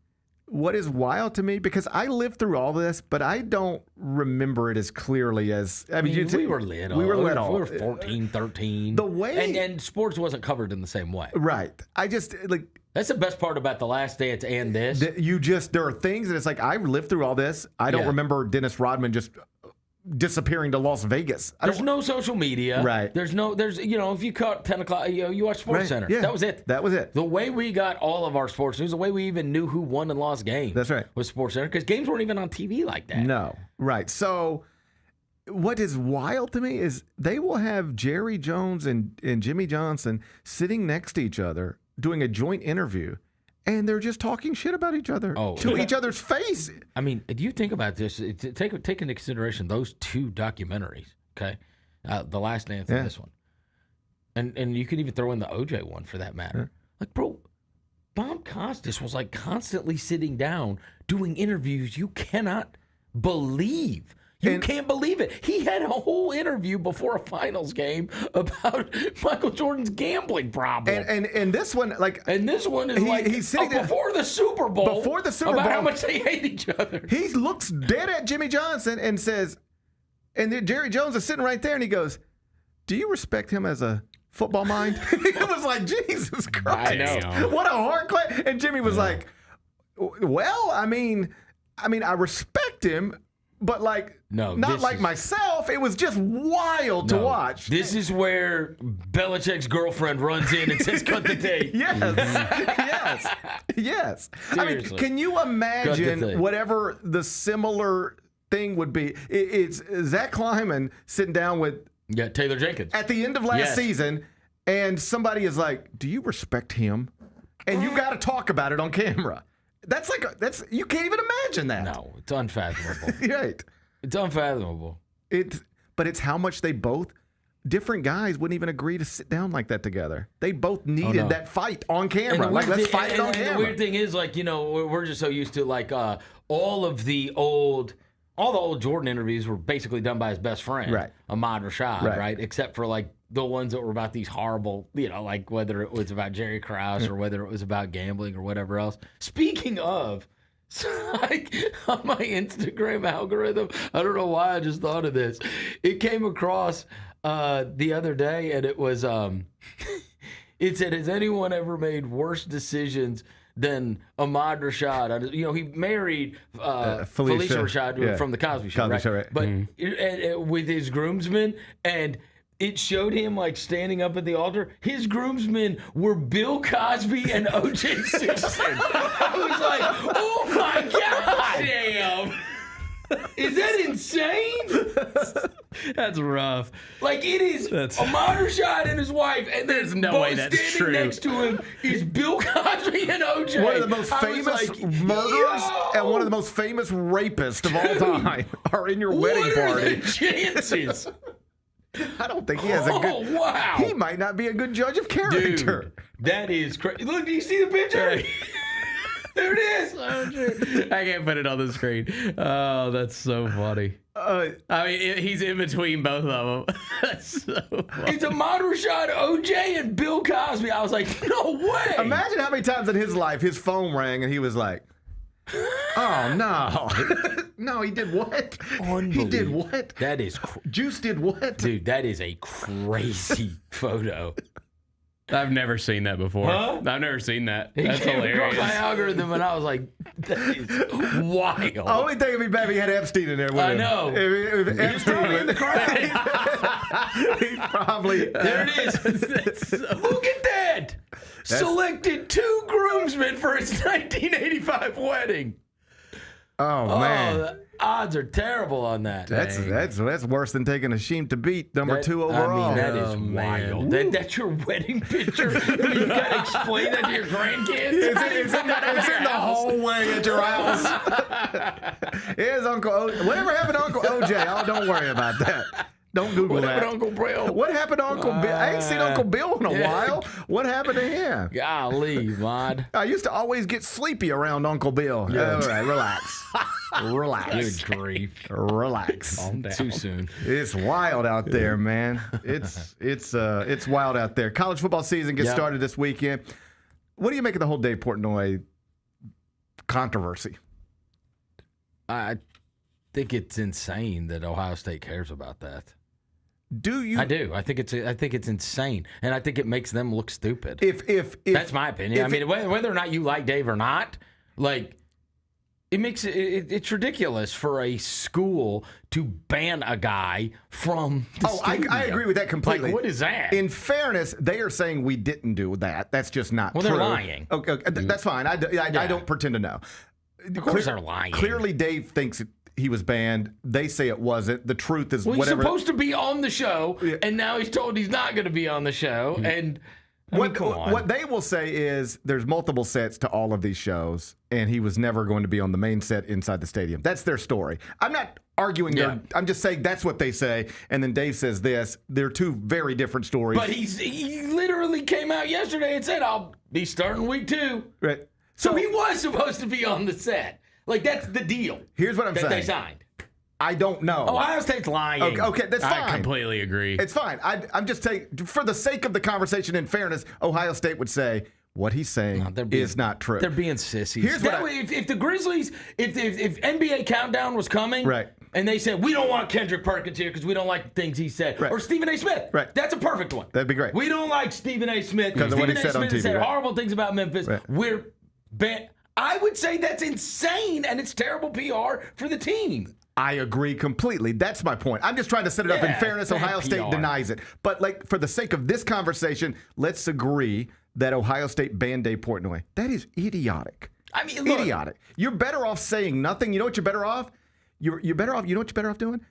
what is wild to me, because I lived through all this, but I don't remember it as clearly as... I mean, we were little. We were 14, 13. The way... And sports wasn't covered in the same way. Right. I just... That's the best part about The Last Dance and this. There are things that it's like, I lived through all this. I don't remember Dennis Rodman just disappearing to Las Vegas. There's no social media. Right. There's if you caught 10 o'clock, you watch Sports Center. Yeah. That was it. That was it. The way we got all of our sports news, the way we even knew who won and lost games. That's right. Was Sports Center, because games weren't even on TV like that. No. Right. So what is wild to me is they will have Jerry Jones and Jimmy Johnson sitting next to each other doing a joint interview, and they're just talking shit about each other to each other's face. I mean, do you think about this? Take into consideration those 2 documentaries, okay? The Last Dance and this one. And you could even throw in the OJ one for that matter. Yeah. Like, bro, Bob Costas was like constantly sitting down doing interviews you cannot believe. You can't believe it. He had a whole interview before a finals game about Michael Jordan's gambling problem. And this one, he's sitting before the Super Bowl. Before the Super Bowl, about how much they hate each other. He looks dead at Jimmy Johnson and says, And then Jerry Jones is sitting right there, and he goes, "Do you respect him as a football mind?" It was like, Jesus Christ. I know. What a hard question. And Jimmy was like, well, I mean, I respect him, but not like myself. It was just wild to watch. This is where Belichick's girlfriend runs in and says, "Cut the tape." Yes. Seriously. I mean, can you imagine whatever the similar thing would be? It's Zach Kleiman sitting down with Taylor Jenkins at the end of last season, and somebody is like, "Do you respect him?" And you got to talk about it on camera. That's you can't even imagine that. No, it's unfathomable. Right. It's unfathomable. But it's how much they both, different guys wouldn't even agree to sit down like that together. They both needed that fight on camera. Let's fight it on camera. The weird thing is, we're just so used to all the old Jordan interviews were basically done by his best friend, right, Ahmad Rashad, right? Except for the ones that were about these horrible, whether it was about Jerry Krause or whether it was about gambling or whatever else. Speaking of, on my Instagram algorithm, I don't know why I just thought of this. It came across the other day, and it was it said, "Has anyone ever made worse decisions than Ahmad Rashad?" He married Felicia Rashad from the Cosby Show, right? But with his groomsmen, and it showed him standing up at the altar. His groomsmen were Bill Cosby and O.J. Simpson. I was like, oh my God, damn. Is that insane? That's rough. It is Ahmad Rashad and his wife, and there's no way that's standing true. Next to him is Bill Cosby and O.J. One of the most famous murderers and one of the most famous rapists of all time are in your wedding party. What are the chances? I don't think he has a good. Oh, wow. He might not be a good judge of character. Dude, that is crazy. Look, do you see the picture? There it is. Oh, I can't put it on the screen. Oh, that's so funny. He's in between both of them. That's so funny. It's Ahmad Rashad, OJ, and Bill Cosby. I was like, no way. Imagine how many times in his life his phone rang and he was like, oh, no. No, he did what? He did what? That is... Juice did what? Dude, that is a crazy photo. I've never seen that before. Huh? I've never seen that. He That's came hilarious. across my algorithm, and I was like, that is wild. The only thing would be bad if he had Epstein in there with him. I know. If Epstein in the crowd. He's probably... There it is. Look at that. Selected 2 groomsmen for his 1985 wedding. Oh, man. The odds are terrible on that. That's worse than taking a sheep to beat number 2 overall. I mean, that is wild. That's your wedding picture. You got to explain that to your grandkids. It's in the hallway at your house. Here's Uncle O. Whatever happened to Uncle OJ? Oh, don't worry about that. Don't Google that. What happened to Uncle Bill? What happened to Uncle Bill? I ain't seen Uncle Bill in a while. What happened to him? Golly, Mod. I used to always get sleepy around Uncle Bill. Yeah. All right, relax. Relax. Good grief. Relax. Calm down. Too soon. It's wild out there, man. It's wild out there. College football season gets started this weekend. What do you make of the whole Dave Portnoy controversy? I think it's insane that Ohio State cares about that. Do you? I do. I think it's insane, and I think it makes them look stupid. If that's my opinion. I mean, whether or not you like Dave or not, it makes it's ridiculous for a school to ban a guy from the studio. I agree with that completely. What is that? In fairness, they are saying we didn't do that. That's just not true. Well, they're lying. Okay, that's fine. I don't pretend to know. Of course they're lying. Clearly, Dave thinks he was banned. They say it wasn't. The truth is whatever. He's supposed to be on the show, and now he's told he's not going to be on the show. And what they will say is there's multiple sets to all of these shows, and he was never going to be on the main set inside the stadium. That's their story. I'm not arguing. I'm just saying that's what they say. And then Dave says this. They're 2 very different stories. But he literally came out yesterday and said, "I'll be starting week 2." Right. So he was supposed to be on the set. That's the deal. Here's what I'm saying. They signed. I don't know. Ohio State's lying. Okay, that's fine. I completely agree. It's fine. I'm just saying, for the sake of the conversation and fairness, Ohio State would say what he's saying is not true. They're being sissies. Here's if the Grizzlies, if NBA Countdown was coming, right, and they said, we don't want Kendrick Perkins here because we don't like the things he said. Right. Or Stephen A. Smith. Right. That's a perfect one. That'd be great. We don't like Stephen A. Smith. Because of what he said on TV, said right. horrible things about Memphis. Right. We're banned. I would say that's insane, and it's terrible PR for the team. I agree completely. That's my point. I'm just trying to set it up in fairness. Ohio State denies it. But like for the sake of this conversation, let's agree that Ohio State banned Dave Portnoy. That is idiotic. I mean, look, idiotic. You're better off saying nothing. You know what you're better off? You're better off. You know what you're better off doing?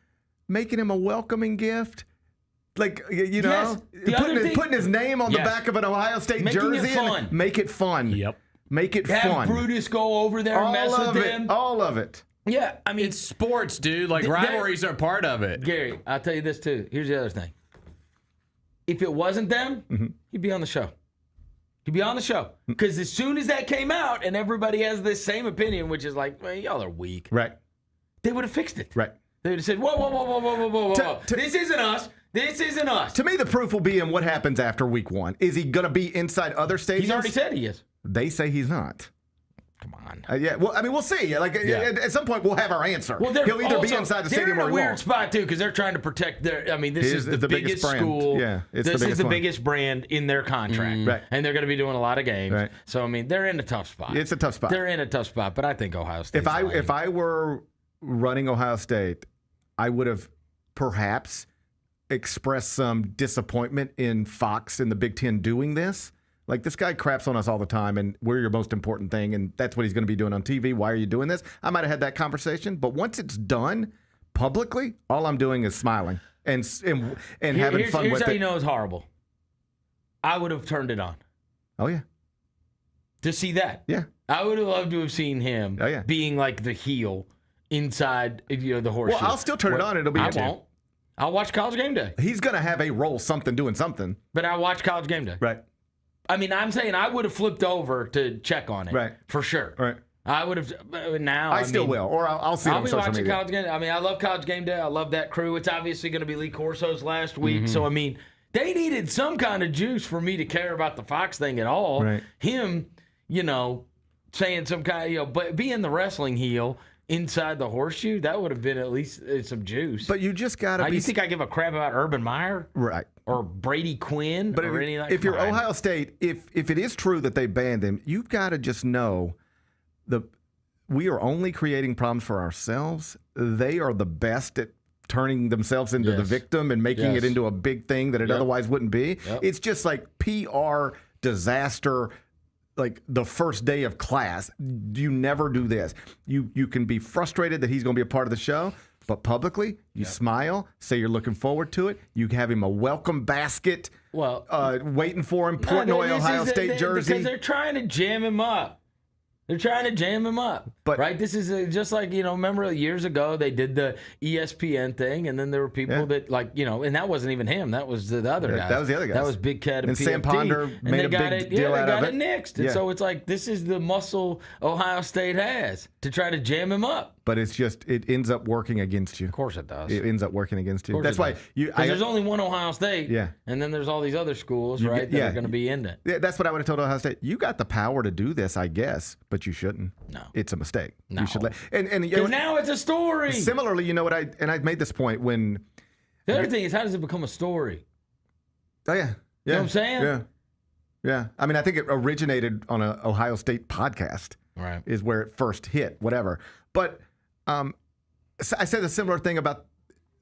Making him a welcoming gift. Like, you know, putting his name on the back of an Ohio State jersey. It fun. And make it fun. Yep. Make it Have fun. Brutus go over there and mess with them. All of it. Yeah, I mean, it's sports, dude. Like, rivalries are part of it. Gary, I'll tell you this, too. Here's the other thing. If it wasn't them, he'd be on the show. He'd be on the show. Because as soon as that came out and everybody has this same opinion, which is like, well, y'all are weak. Right. They would have fixed it. Right. They would have said, whoa. This isn't us. This isn't us. To me, the proof will be in what happens after week 1. Is he going to be inside other stadiums? He's already said he is. They say he's not. Come on. Yeah, well, I mean, we'll see. Like, at some point, we'll have our answer. Well, he'll either be inside the stadium or they're in a he weird won't. spot, too, because they're trying to protect their... I mean, this is the biggest brand. school. Yeah, this is the biggest brand in their contract. Right. And they're going to be doing a lot of games. Right. So, I mean, they're in a tough spot. It's a tough spot. They're in a tough spot, but I think Ohio State. If I were running Ohio State, I would have perhaps expressed some disappointment in Fox and the Big Ten doing this. Like, this guy craps on us all the time, and we're your most important thing, and that's what he's going to be doing on TV. Why are you doing this? I might have had that conversation, but once it's done publicly, all I'm doing is smiling and having fun with it. Here's how you know it's horrible. I would have turned it on. Oh, yeah. To see that. Yeah. I would have loved to have seen him being like the heel inside the horseshoe. Well, I'll still turn it on. It'll be I won't. I'll watch College Game Day. He's going to have a role, doing something. But I'll watch College Game Day. Right. I mean, I'm saying I would have flipped over to check on it. Right. For sure. Right. I would have. Now. I still will. Or I'll see it on social media. I'll be watching College Game Day. I mean, I love College Game Day. I love that crew. It's obviously going to be Lee Corso's last week. So, I mean, they needed some kind of juice for me to care about the Fox thing at all. Right. Him, saying some kind but being the wrestling heel inside the horseshoe, that would have been at least some juice. But you just got to be... You think I give a crap about Urban Meyer? Right. Or Brady Quinn? But or any of that? If you're Ohio State, if it is true that they banned him, you've got to just know we are only creating problems for ourselves. They are the best at turning themselves into the victim and making it into a big thing that it otherwise wouldn't be. Yep. It's just like PR disaster. Like the first day of class, you never do this. You can be frustrated that he's going to be a part of the show, but publicly, you smile, say you're looking forward to it. You have him a welcome basket waiting for him, Portnoy, Ohio State jersey. Because they're trying to jam him up. They're trying to jam him up, right? This is just like, remember years ago they did the ESPN thing, and then there were people that and that wasn't even him. That was the other guy. That was the other guy. That was Big Cat and Sam Ponder made a big deal out of it. They got it nixed. And so it's like, this is the muscle Ohio State has to try to jam him up. But it's just, it ends up working against you. Of course it does. It ends up working against you. That's why there's only one Ohio State. Yeah. And then there's all these other schools, right, that are going to be in it. Yeah, that's what I would have told Ohio State. You got the power to do this, I guess, but you shouldn't. No. It's a mistake. No. You should let. And because now it's a story. Similarly, I made this point when. The other thing is, how does it become a story? Oh, yeah. You know what I'm saying? Yeah. Yeah. I mean, I think it originated on an Ohio State podcast. Right. Is where it first hit, whatever. But I said a similar thing about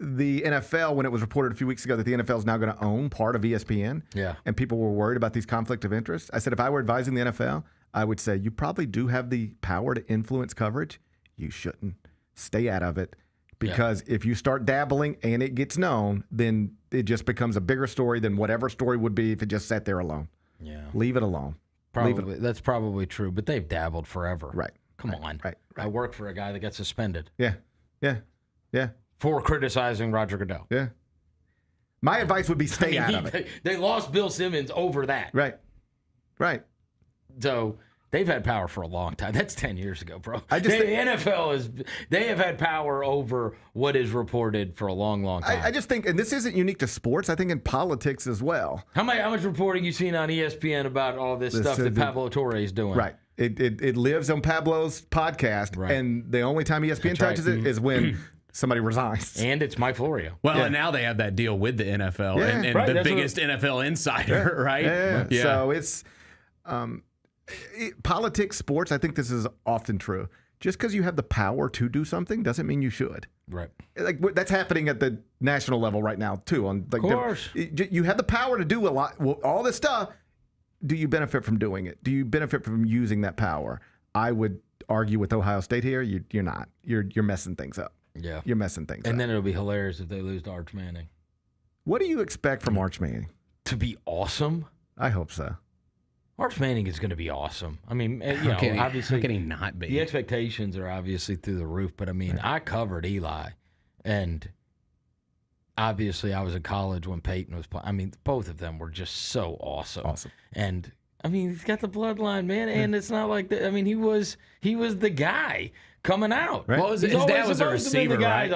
the NFL when it was reported a few weeks ago that the NFL is now going to own part of ESPN. Yeah. And people were worried about these conflict of interest. I said, if I were advising the NFL, I would say, you probably do have the power to influence coverage. You shouldn't. Stay out of it. Because if you start dabbling and it gets known, then it just becomes a bigger story than whatever story would be if it just sat there alone. Yeah. Leave it alone. Probably. That's probably true, but they've dabbled forever. Right. Come on. Right. I work for a guy that got suspended. Yeah. Yeah. Yeah. For criticizing Roger Goodell. Yeah. My advice would be stay out of it. They lost Bill Simmons over that. Right. Right. So they've had power for a long time. That's 10 years ago, bro. The NFL they have had power over what is reported for a long, long time. I just think, and this isn't unique to sports, I think in politics as well. How much reporting you seen on ESPN about all this stuff that Pablo Torre is doing? Right. It lives on Pablo's podcast, and the only time ESPN touches it is when somebody resigns. And it's Mike Florio. Well, and now they have that deal with the NFL and right, the biggest NFL insider, right? Yeah. So it's politics, sports. I think this is often true. Just because you have the power to do something doesn't mean you should. Right. Like that's happening at the national level right now too. On like, of course, you have the power to do a lot. Well, all this stuff. Do you benefit from doing it? Do you benefit from using that power? I would argue with Ohio State here. You're not. You're messing things up. Yeah. You're messing things up. And then it'll be hilarious if they lose to Arch Manning. What do you expect from Arch Manning? To be awesome? I hope so. Arch Manning is going to be awesome. I mean, obviously, how can he not be? The expectations are obviously through the roof. But I mean, I covered Eli, and obviously, I was in college when Peyton was playing. I mean, both of them were just so awesome. And I mean, he's got the bloodline, man. And it's not like that. I mean, he was the guy coming out. Right. Well, his dad was a receiver, right?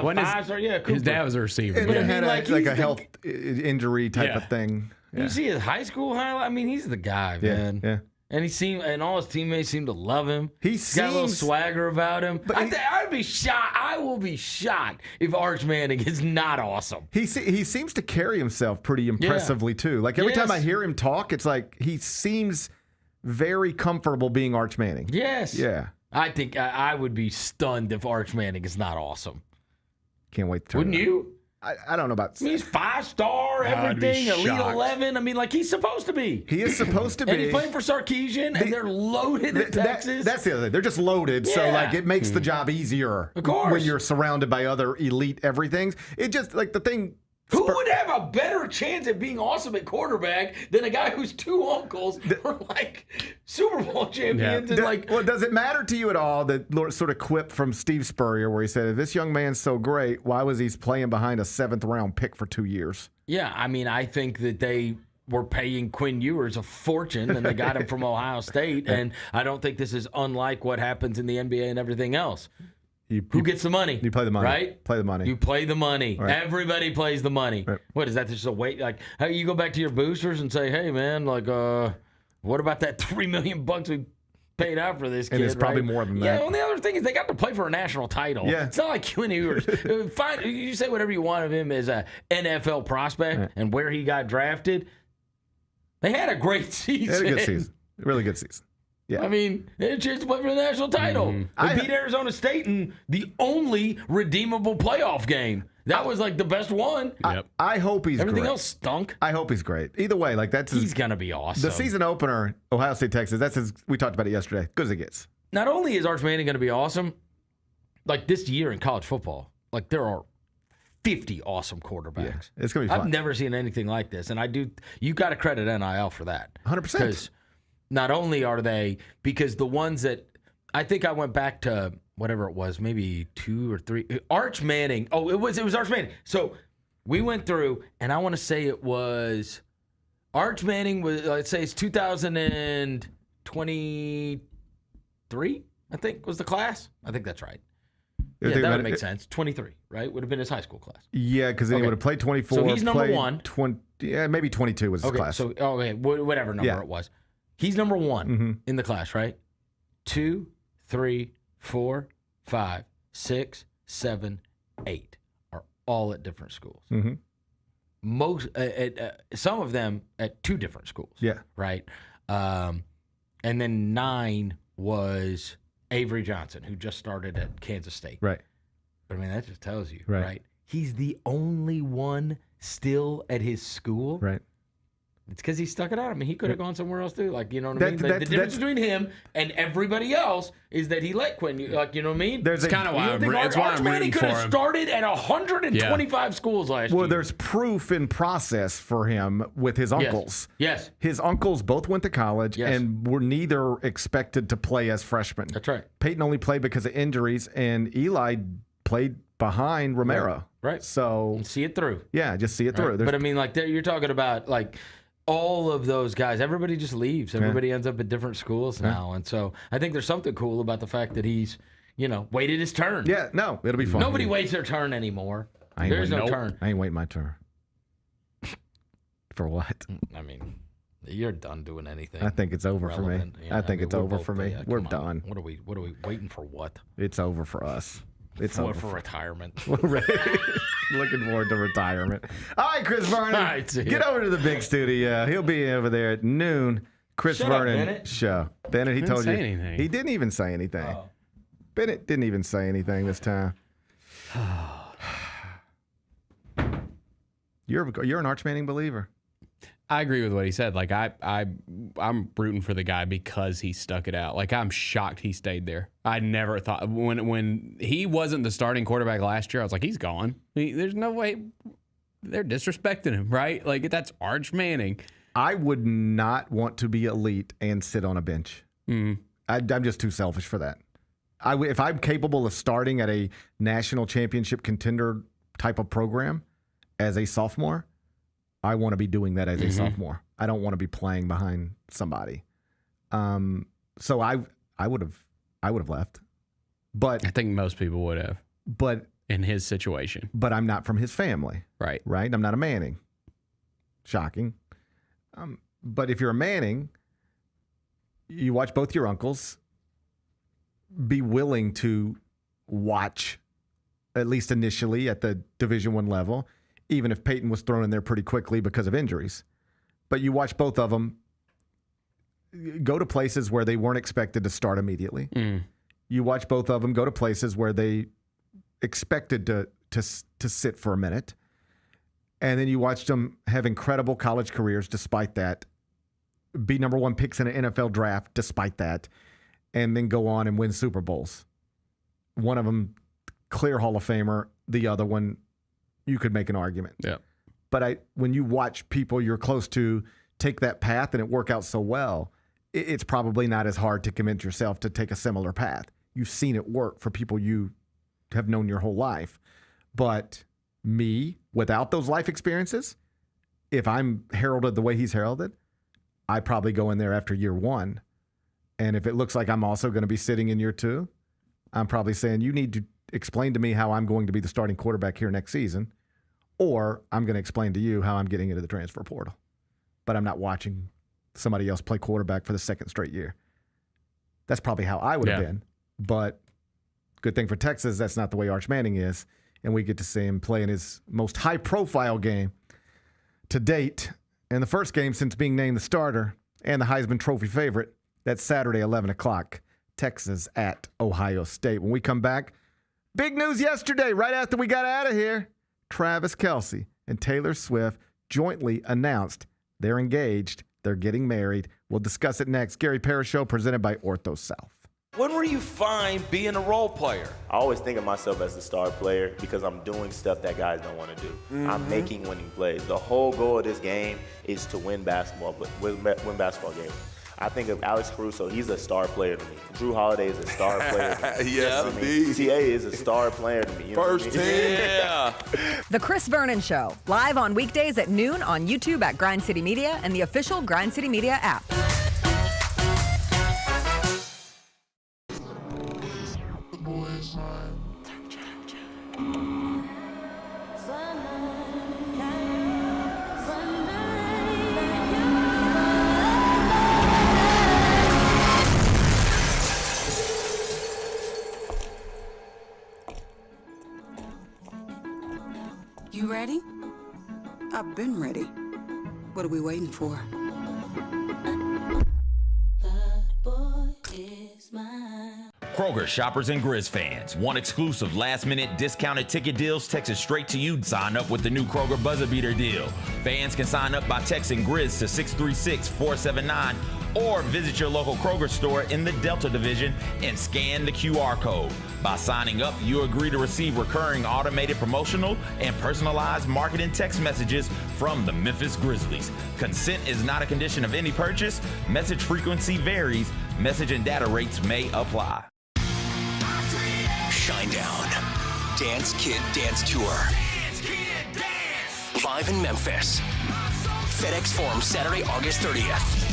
His dad was a receiver. And had a health injury type of thing. Yeah. You see his high school highlight? I mean, he's the guy, man. Yeah. And all his teammates seem to love him. He's got a little swagger about him. I'd be shocked. I will be shocked if Arch Manning is not awesome. He seems to carry himself pretty impressively too. Like every time I hear him talk, it's like he seems very comfortable being Arch Manning. Yes. Yeah. I think I would be stunned if Arch Manning is not awesome. Can't wait to turn Wouldn't you? I don't know about. He's 5-star, everything, Elite 11. I mean, like he's supposed to be. He is supposed to be. And he's playing for Sarkisian, and they're loaded at Texas. That's the other thing. They're just loaded, so like it makes the job easier. Of course. When you're surrounded by other elite everythings. It just like the thing. Who would have a better chance at being awesome at quarterback than a guy whose two uncles were like Super Bowl champions? Yeah. And well, does it matter to you at all that sort of quip from Steve Spurrier where he said, if this young man's so great, why was he playing behind a 7th-round pick for 2 years? Yeah, I mean, I think that they were paying Quinn Ewers a fortune, and they got him from Ohio State, and I don't think this is unlike what happens in the NBA and everything else. Who gets the money? You play the money. Right? Play the money. You play the money. Right. Everybody plays the money. Right. What is that? Just a wait? Like, how you go back to your boosters and say, hey, man, like, what about that $3 million we paid out for this kid? And it's probably right? more than that. Yeah, well, the other thing is they got to play for a national title. Yeah. It's not like Quinn Ewers. Fine, you say whatever you want of him as a NFL prospect and where he got drafted. They had a great season. They had a good season. Really good season. Yeah. I mean, they had a chance to play for the national title. They beat Arizona State in the only redeemable playoff game. That was like the best one. I hope he's Everything great. else stunk. I hope he's great. Either way, like he's going to be awesome. The season opener, Ohio State, Texas, we talked about it yesterday. Good as it gets. Not only is Arch Manning going to be awesome, like this year in college football, like there are 50 awesome quarterbacks. Yeah, it's going to be fun. I've never seen anything like this. And you got to credit NIL for that. 100%. Because not only are they, because the ones that, I think I went back to whatever it was, maybe 2 or 3, Arch Manning. Oh, it was Arch Manning. So we went through, and I want to say it was, Arch Manning was, let's say it's 2023, I think was the class. I think that's right. Yeah, that would make sense. 23, right? Would have been his high school class. Yeah, because then he would have played 24. So he's number 1. 20, maybe 22 was his class. So, whatever number it was. He's number 1 in the class, right? 2, 3, 4, 5, 6, 7, 8 are all at different schools. Most, some of them at 2 different schools. Yeah. Right? And then 9 was Avery Johnson, who just started at Kansas State. Right. But I mean, that just tells you, right? right? He's the only one still at his school. Right. It's because he stuck it out. I mean, he could have gone somewhere else too. Like, you know what I mean? The difference between him and everybody else is that he let Quinn. Like, you know what I mean? That's kind of why I'm rooting for him. He could have started at 125 schools last year. Well, there's proof in process for him with his uncles. Yes. His uncles both went to college and were neither expected to play as freshmen. That's right. Peyton only played because of injuries, and Eli played behind Romero. Right. So see it through. Yeah, just see it through. But I mean, like, you're talking about like all of those guys. Everybody just leaves. Everybody ends up at different schools now, and so I think there's something cool about the fact that he's, waited his turn. Yeah. No, it'll be fun. Nobody waits their turn anymore. There's no turn. I ain't waiting my turn. For what? I mean, you're done doing anything. I think it's over for me. Yeah, I think it's over for me. We're done. What are we waiting for? What? It's over for us. It's for over. retirement. Looking forward to retirement. All right, Chris Vernon, All right, see ya. get over to the big studio. He'll be over there at noon. Chris Shut up, Vernon Bennett. show. Bennett, he Didn't told you. say anything. He didn't even say anything. Oh. Bennett didn't even say anything this time. You're an Arch Manning believer. I agree with what he said. Like I'm rooting for the guy because he stuck it out. Like I'm shocked he stayed there. I never thought when he wasn't the starting quarterback last year, I was like, he's gone. There's no way they're disrespecting him, right? Like that's Arch Manning. I would not want to be elite and sit on a bench. Mm. I'm just too selfish for that. If I'm capable of starting at a national championship contender type of program as a sophomore, I want to be doing that as a sophomore. I don't want to be playing behind somebody. So I would have left. But I think most people would have. But in his situation. But I'm not from his family. Right. Right? I'm not a Manning. Shocking. But if you're a Manning, you watch both your uncles. Be willing to watch, at least initially at the Division I level, even if Peyton was thrown in there pretty quickly because of injuries. But you watch both of them go to places where they weren't expected to start immediately. Mm. You watch both of them go to places where they expected to sit for a minute. And then you watched them have incredible college careers despite that, be number one picks in an NFL draft despite that, and then go on and win Super Bowls. One of them, clear Hall of Famer. The other one, you could make an argument. Yeah. But when you watch people you're close to take that path and it work out so well, it's probably not as hard to convince yourself to take a similar path. You've seen it work for people you have known your whole life. But me, without those life experiences, if I'm heralded the way he's heralded, I probably go in there after year one. And if it looks like I'm also going to be sitting in year two, I'm probably saying, you need to explain to me how I'm going to be the starting quarterback here next season, or I'm going to explain to you how I'm getting into the transfer portal. But I'm not watching somebody else play quarterback for the second straight year. That's probably how I would have been. But good thing for Texas, that's not the way Arch Manning is. And we get to see him play in his most high-profile game to date, and the first game since being named the starter and the Heisman Trophy favorite. That's Saturday, 11 o'clock, Texas at Ohio State. When we come back, big news yesterday, right after we got out of here. Travis Kelce and Taylor Swift jointly announced they're engaged. They're getting married. We'll discuss it next. Gary Parrish Show presented by Ortho South. When were you fine being a role player? I always think of myself as a star player because I'm doing stuff that guys don't want to do. Mm-hmm. I'm making winning plays. The whole goal of this game is to win basketball games. I think of Alex Caruso, he's a star player to me. Drew Holiday is a star player to me. Yes, indeed. TA is a star player to me. You know First what I mean? team. Yeah. The Chris Vernon Show, live on weekdays at noon on YouTube at Grind City Media and the official Grind City Media app. You ready? I've been ready. What are we waiting for? Kroger shoppers and Grizz fans want exclusive last-minute discounted ticket deals texted straight to you. Sign up with the new Kroger Buzzer Beater deal. Fans can sign up by texting Grizz to 636-479 or visit your local Kroger store in the Delta Division and scan the QR code. By signing up, you agree to receive recurring automated promotional and personalized marketing text messages from the Memphis Grizzlies. Consent is not a condition of any purchase. Message frequency varies. Message and data rates may apply. Shinedown. Dance Kid Dance Tour. Live in Memphis. FedEx Forum, Saturday, August 30th.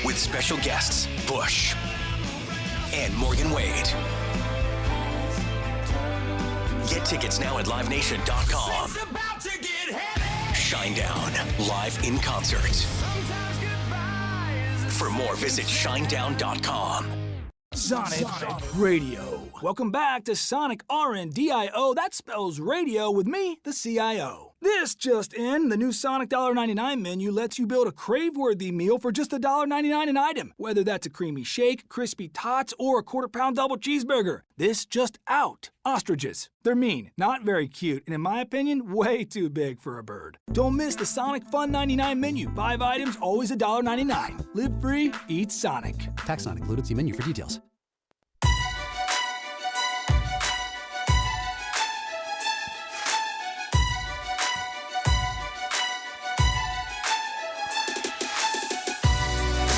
With special guests, Bush and Morgan Wade. Get tickets now at livenation.com. Shinedown, live in concert. For more, visit shinedown.com. Sonic Radio. Welcome back to Sonic RNDIO. That spells radio with me, the CIO. This just in, the new Sonic $1.99 menu lets you build a crave-worthy meal for just $1.99 an item, whether that's a creamy shake, crispy tots, or a quarter-pound double cheeseburger. This just out. Ostriches. They're mean, not very cute, and in my opinion, way too big for a bird. Don't miss the Sonic Fun 99 menu. 5 items, always $1.99. Live free, eat Sonic. Tax not included. See menu for details.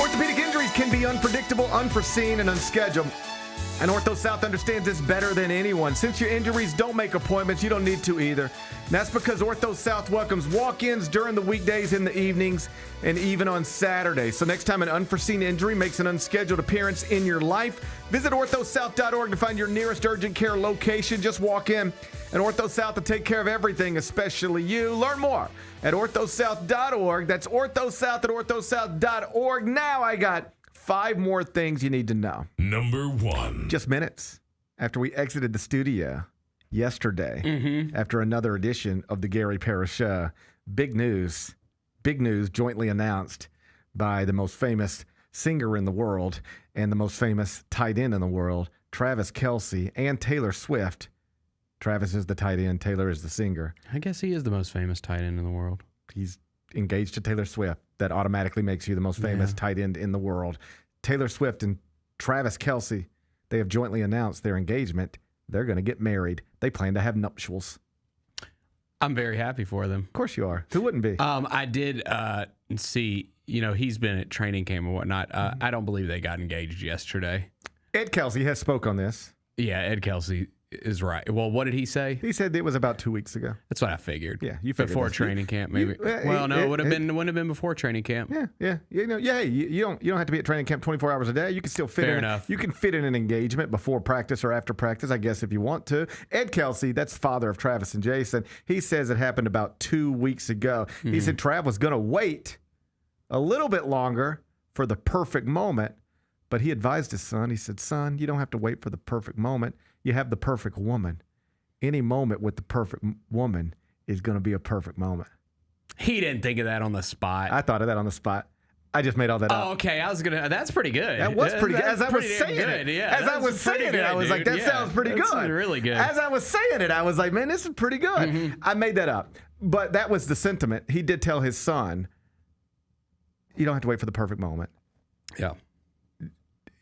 Orthopedic injuries can be unpredictable, unforeseen, and unscheduled. And Ortho South understands this better than anyone. Since your injuries don't make appointments, you don't need to either. And that's because Ortho South welcomes walk-ins during the weekdays, in the evenings, and even on Saturdays. So next time an unforeseen injury makes an unscheduled appearance in your life, visit orthosouth.org to find your nearest urgent care location. Just walk in, and Ortho South will take care of everything, especially you. Learn more at orthosouth.org. That's orthosouth at orthosouth.org. Now I got 5 more things you need to know. Number 1. Just minutes after we exited the studio yesterday, after another edition of the Gary Parrish Show, big news jointly announced by the most famous singer in the world and the most famous tight end in the world, Travis Kelce and Taylor Swift. Travis is the tight end, Taylor is the singer. I guess he is the most famous tight end in the world. He's engaged to Taylor Swift. That automatically makes you the most famous tight end in the world. Taylor Swift and Travis Kelce, they have jointly announced their engagement. They're going to get married. They plan to have nuptials. I'm very happy for them. Of course you are. Who wouldn't be? I did see, he's been at training camp and whatnot. I don't believe they got engaged yesterday. Ed Kelce has spoke on this. Yeah, Ed Kelce is right. Well, what did he say? He said it was about 2 weeks ago. That's what I figured. Yeah, you figured before this. training camp, maybe. No, it wouldn't have been before training camp. Yeah. You don't have to be at training camp 24 hours a day. You can still fit Fair in. enough. You can fit in an engagement before practice or after practice, I guess, if you want to. Ed Kelce, that's the father of Travis and Jason. He says it happened about 2 weeks ago. He said Trav was going to wait a little bit longer for the perfect moment, but he advised his son. He said, "Son, you don't have to wait for the perfect moment. You have the perfect woman. Any moment with the perfect woman is going to be a perfect moment." He didn't think of that on the spot. I thought of that on the spot. I just made all that up. Oh, okay. That's pretty good. That was pretty good. As I was saying good. it, Yeah, as I was saying it, I was like, that sounds pretty good. Really good. As I was saying it, I was like, man, this is pretty good. I made that up. But that was the sentiment. He did tell his son, you don't have to wait for the perfect moment. Yeah.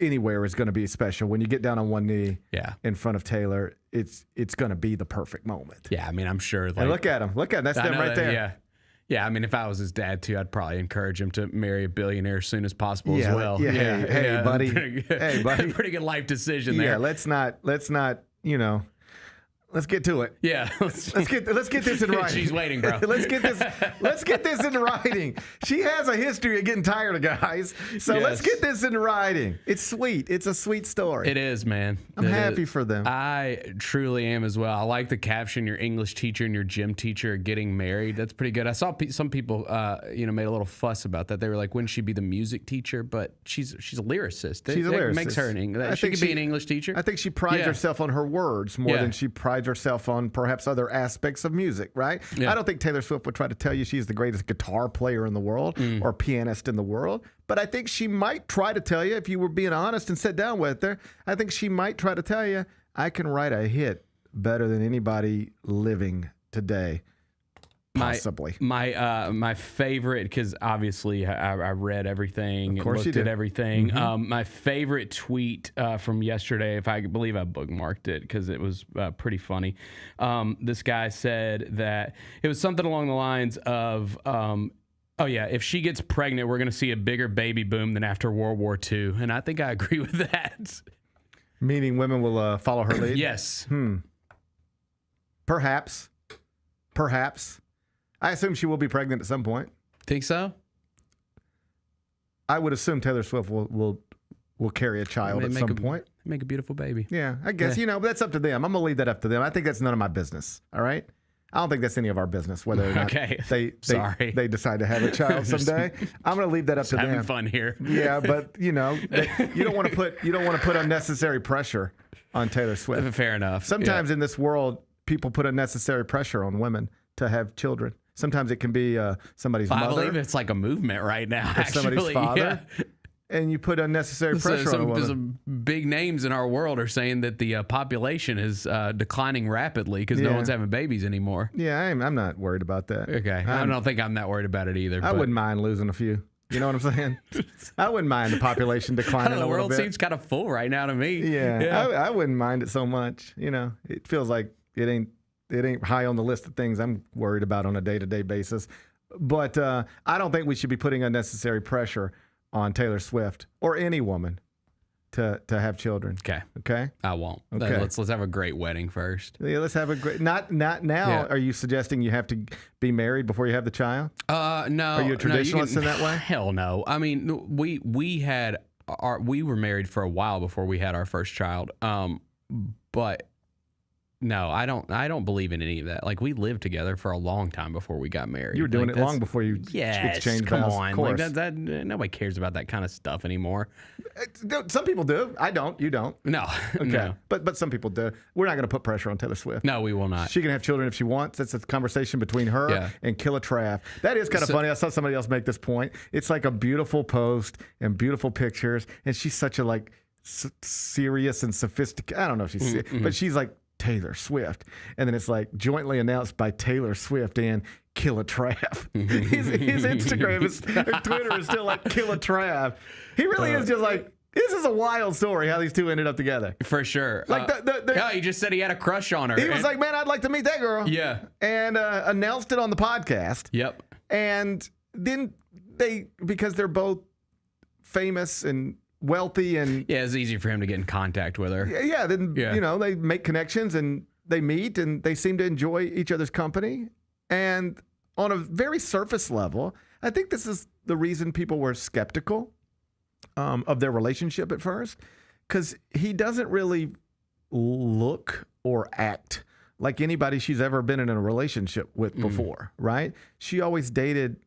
Anywhere is going to be special. When you get down on one knee in front of Taylor, it's going to be the perfect moment. Yeah, I mean, I'm sure. And look at him. Look at him. That's them right there. Yeah, I mean, if I was his dad too, I'd probably encourage him to marry a billionaire as soon as possible as well. Yeah, hey, buddy. Hey, buddy. Pretty good life decision there. Yeah, let's not, let's get to it. Yeah. Let's get this in writing. She's waiting, bro. Let's get this in writing. She has a history of getting tired of guys. So let's get this in writing. It's sweet. It's a sweet story. It is, man. I'm happy for them. I truly am as well. I like the caption, your English teacher and your gym teacher are getting married. That's pretty good. I saw some people made a little fuss about that. They were like, wouldn't she be the music teacher? But she's a lyricist. She's a lyricist. Makes her an English. She could be an English teacher. I think she prides herself on her words more than she prides herself on perhaps other aspects of music, right? I don't think Taylor Swift would try to tell you she's the greatest guitar player in the world or pianist in the world, but I think she might try to tell you, if you were being honest and sit down with her, I think she might try to tell you, I can write a hit better than anybody living today. Possibly. My favorite, because obviously I read everything, of course looked you at did. everything. My favorite tweet from yesterday, if I believe I bookmarked it because it was pretty funny. This guy said that it was something along the lines of, if she gets pregnant, we're going to see a bigger baby boom than after World War II. And I think I agree with that. Meaning women will follow her lead? Yes. Perhaps. I assume she will be pregnant at some point. Think so? I would assume Taylor Swift will carry a child at some point. Make a beautiful baby. Yeah, I guess, but that's up to them. I'm going to leave that up to them. I think that's none of my business, all right? I don't think that's any of our business whether or not they decide to have a child someday. I'm going to leave that up to them. Having fun here. Yeah, but you don't want to put unnecessary pressure on Taylor Swift. Fair enough. Sometimes in this world, people put unnecessary pressure on women to have children. Sometimes it can be somebody's mother. I believe it's like a movement right now. Actually, somebody's father. Yeah. And you put unnecessary pressure on a woman. Some big names in our world are saying that the population is declining rapidly because no one's having babies anymore. Yeah, I'm not worried about that. Okay. I don't think I'm that worried about it either. I wouldn't mind losing a few. You know what I'm saying? I wouldn't mind the population declining a little bit. The world seems kind of full right now to me. Yeah. I wouldn't mind it so much. It feels like it ain't high on the list of things I'm worried about on a day-to-day basis. But I don't think we should be putting unnecessary pressure on Taylor Swift or any woman to have children. Okay. I won't. Okay. Let's have a great wedding first. Yeah, let's have a great. Not now. Yeah. Are you suggesting you have to be married before you have the child? No. Are you a traditionalist in that way? Hell no. I mean, we were married for a while before we had our first child. But no, I don't believe in any of that. Like, we lived together for a long time before we got married. You were doing it long before you exchanged vows. Come on. Like that, nobody cares about that kind of stuff anymore. Some people do. I don't. You don't. No. Okay. No. But some people do. We're not going to put pressure on Taylor Swift. No, we will not. She can have children if she wants. It's a conversation between her and Killer Trav. That is kind of funny. I saw somebody else make this point. It's like a beautiful post and beautiful pictures, and she's such a serious and sophisticated. I don't know if she's, but she's like Taylor Swift, and then it's like jointly announced by Taylor Swift and Killer Trav. His Instagram or Twitter is still like Killer Trav. He really is just like, this is a wild story how these two ended up together. For sure. Like he just said he had a crush on her. He was like, man, I'd like to meet that girl. Yeah. And announced it on the podcast. Yep. And then because they're both famous and wealthy and it's easy for him to get in contact with her. Then they make connections and they meet and they seem to enjoy each other's company. And on a very surface level, I think this is the reason people were skeptical of their relationship at first, because he doesn't really look or act like anybody she's ever been in a relationship with before, right? She always dated.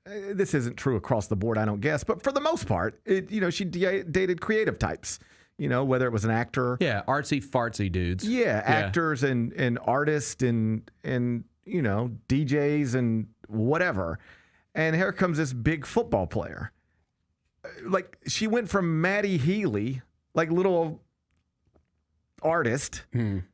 This isn't true across the board, I don't guess, but for the most part, she dated creative types. Whether it was an actor, artsy fartsy dudes, actors and artists and DJs and whatever. And here comes this big football player. Like, she went from Maddie Healy, like little artist,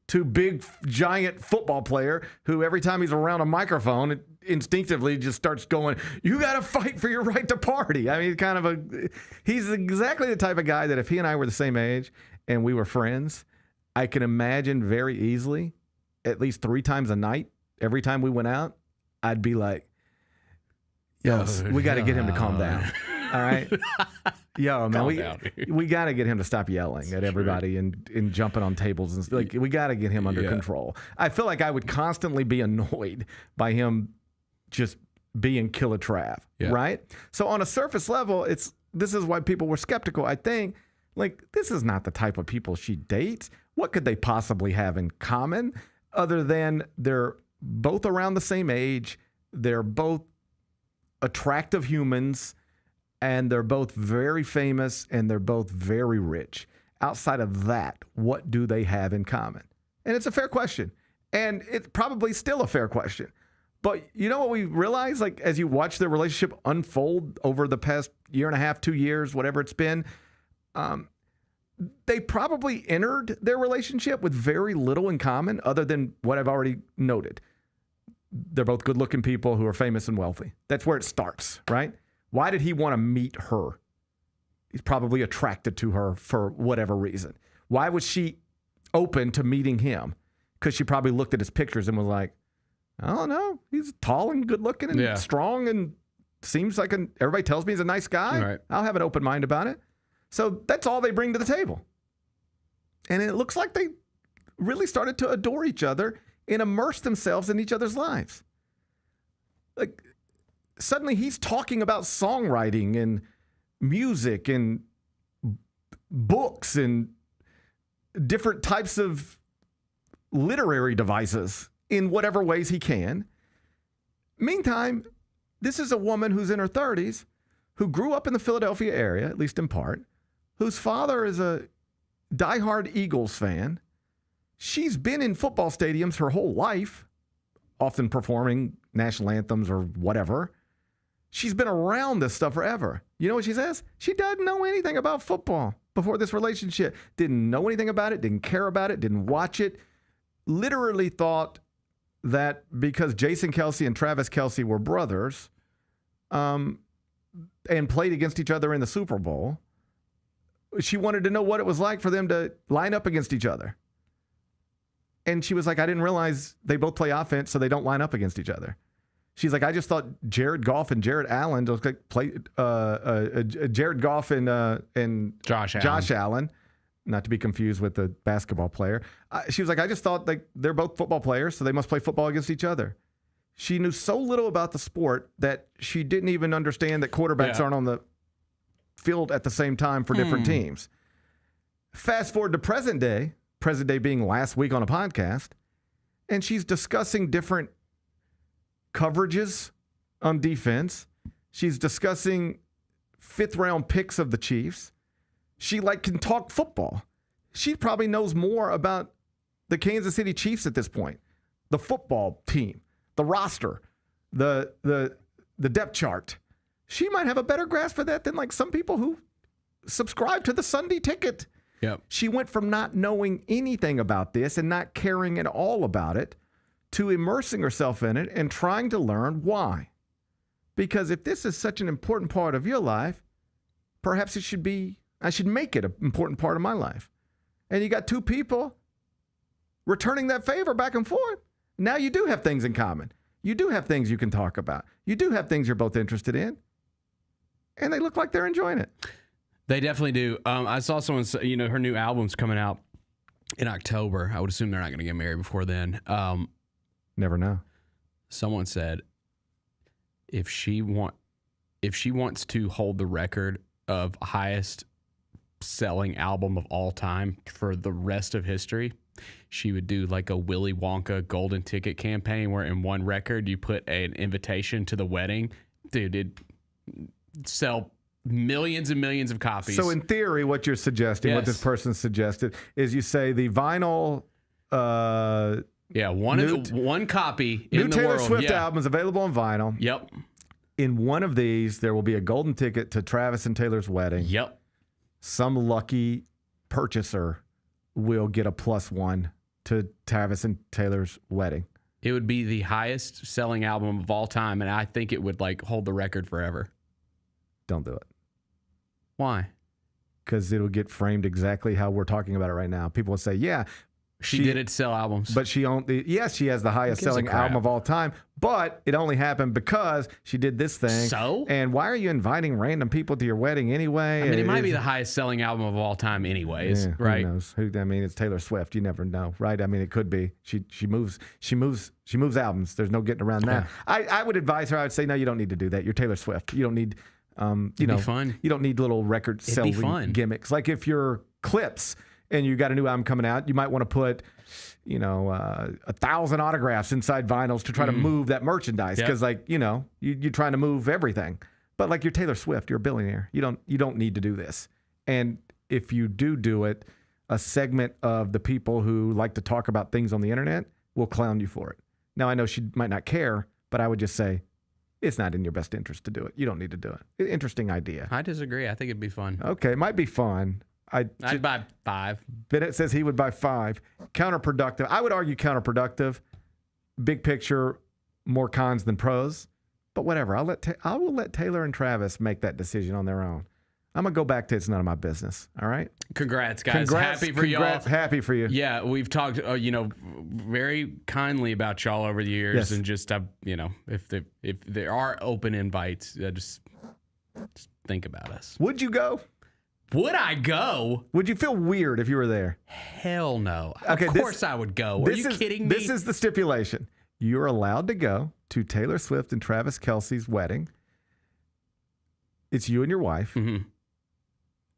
to big giant football player who every time he's around a microphone instinctively just starts going, you got to fight for your right to party. I mean, he's exactly the type of guy that if he and I were the same age and we were friends, I can imagine very easily at least 3 times a night, every time we went out, I'd be like, yo, we got to get him to calm down. All right. Yo, man, we got to get him to stop yelling at everybody and jumping on tables and like, we got to get him under control. I feel like I would constantly be annoyed by him just being Killer Trav, right? So on a surface level, this is why people were skeptical. I think, like, this is not the type of people she dates. What could they possibly have in common other than they're both around the same age, they're both attractive humans, and they're both very famous, and they're both very rich. Outside of that, what do they have in common? And it's a fair question. And it's probably still a fair question. But you know what we realize, like, as you watch their relationship unfold over the past year and a half, 2 years, whatever it's been, they probably entered their relationship with very little in common other than what I've already noted. They're both good-looking people who are famous and wealthy. That's where it starts, right? Why did he want to meet her? He's probably attracted to her for whatever reason. Why was she open to meeting him? Because she probably looked at his pictures and was like, I don't know. He's tall and good-looking and strong and seems like everybody tells me he's a nice guy. Right. I'll have an open mind about it. So that's all they bring to the table. And it looks like they really started to adore each other and immerse themselves in each other's lives. Like, suddenly he's talking about songwriting and music and books and different types of literary devices. in whatever ways he can. Meantime, this is a woman who's in her 30s who grew up in the Philadelphia area, at least in part, whose father is a diehard Eagles fan. She's been in football stadiums her whole life, often performing national anthems or whatever. She's been around this stuff forever. You know what she says? She doesn't know anything about football before this relationship. Didn't know anything about it, didn't care about it, didn't watch it. Literally thought that because Jason Kelce and Travis Kelce were brothers and played against each other in the Super Bowl, she wanted to know what it was like for them to line up against each other. And she was like, I didn't realize they both play offense, so they don't line up against each other. She's like, I just thought Jared Goff and Jared Allen play Jared Goff and Josh Allen, not to be confused with the basketball player. She was like, I just thought like they're both football players, so they must play football against each other. She knew so little about the sport that she didn't even understand that quarterbacks aren't on the field at the same time for different teams. Fast forward to present day being last week on a podcast, and she's discussing different coverages on defense. She's discussing 5th round picks of the Chiefs. She can talk football. She probably knows more about the Kansas City Chiefs at this point, the football team, the roster, the depth chart. She might have a better grasp of that than like some people who subscribe to the Sunday Ticket. Yep. She went from not knowing anything about this and not caring at all about it to immersing herself in it and trying to learn why. Because if this is such an important part of your life, perhaps I should make it an important part of my life. And you got two people returning that favor back and forth. Now you do have things in common. You do have things you can talk about. You do have things you're both interested in. And they look like they're enjoying it. They definitely do. I saw someone say, her new album's coming out in October. I would assume they're not going to get married before then. Never know. Someone said if she wants to hold the record of highest selling album of all time for the rest of history, she would do like a Willy Wonka golden ticket campaign where in one record you put an invitation to the wedding. Dude, it'd sell millions and millions of copies. So in theory, what you're suggesting, what this person suggested, is you say the vinyl one copy in new the Taylor world. Swift album is available on vinyl. Yep. In one of these, there will be a golden ticket to Travis and Taylor's wedding. Yep. Some lucky purchaser will get a +1 to Travis and Taylor's wedding. It would be the highest selling album of all time, and I think it would hold the record forever. Don't do it. Why? Because it'll get framed exactly how we're talking about it right now. People will say, yeah, she did it sell albums. But she has the highest selling album of all time, but it only happened because she did this thing. So? And why are you inviting random people to your wedding anyway? I mean, it might be the highest selling album of all time anyways, right? Who knows? It's Taylor Swift. You never know, right? I mean, it could be. She moves albums. There's no getting around that. I would advise her. I would say, no, you don't need to do that. You're Taylor Swift. You don't need be fun. You don't need little record selling gimmicks. Like if you're Clips and you got a new album coming out, you might want to put, 1,000 autographs inside vinyls to try to move that merchandise because, you're trying to move everything. But like you're Taylor Swift, you're a billionaire. You don't need to do this. And if you do it, a segment of the people who like to talk about things on the internet will clown you for it. Now I know she might not care, but I would just say it's not in your best interest to do it. You don't need to do it. Interesting idea. I disagree. I think it'd be fun. Okay, it might be fun. I'd buy 5. Bennett says he would buy 5. Counterproductive. I would argue counterproductive. Big picture, more cons than pros. But whatever. I will let Taylor and Travis make that decision on their own. I'm going to go back to it's none of my business. All right? Congrats, guys. Happy for y'all. Happy for you. Yeah, we've talked, very kindly about y'all over the years. Yes. And just, if there are open invites, just think about us. Would you go? Would I go? Would you feel weird if you were there? Hell no. Okay, of course I would go. Are you kidding me? This is the stipulation. You're allowed to go to Taylor Swift and Travis Kelce's wedding. It's you and your wife. Mm-hmm.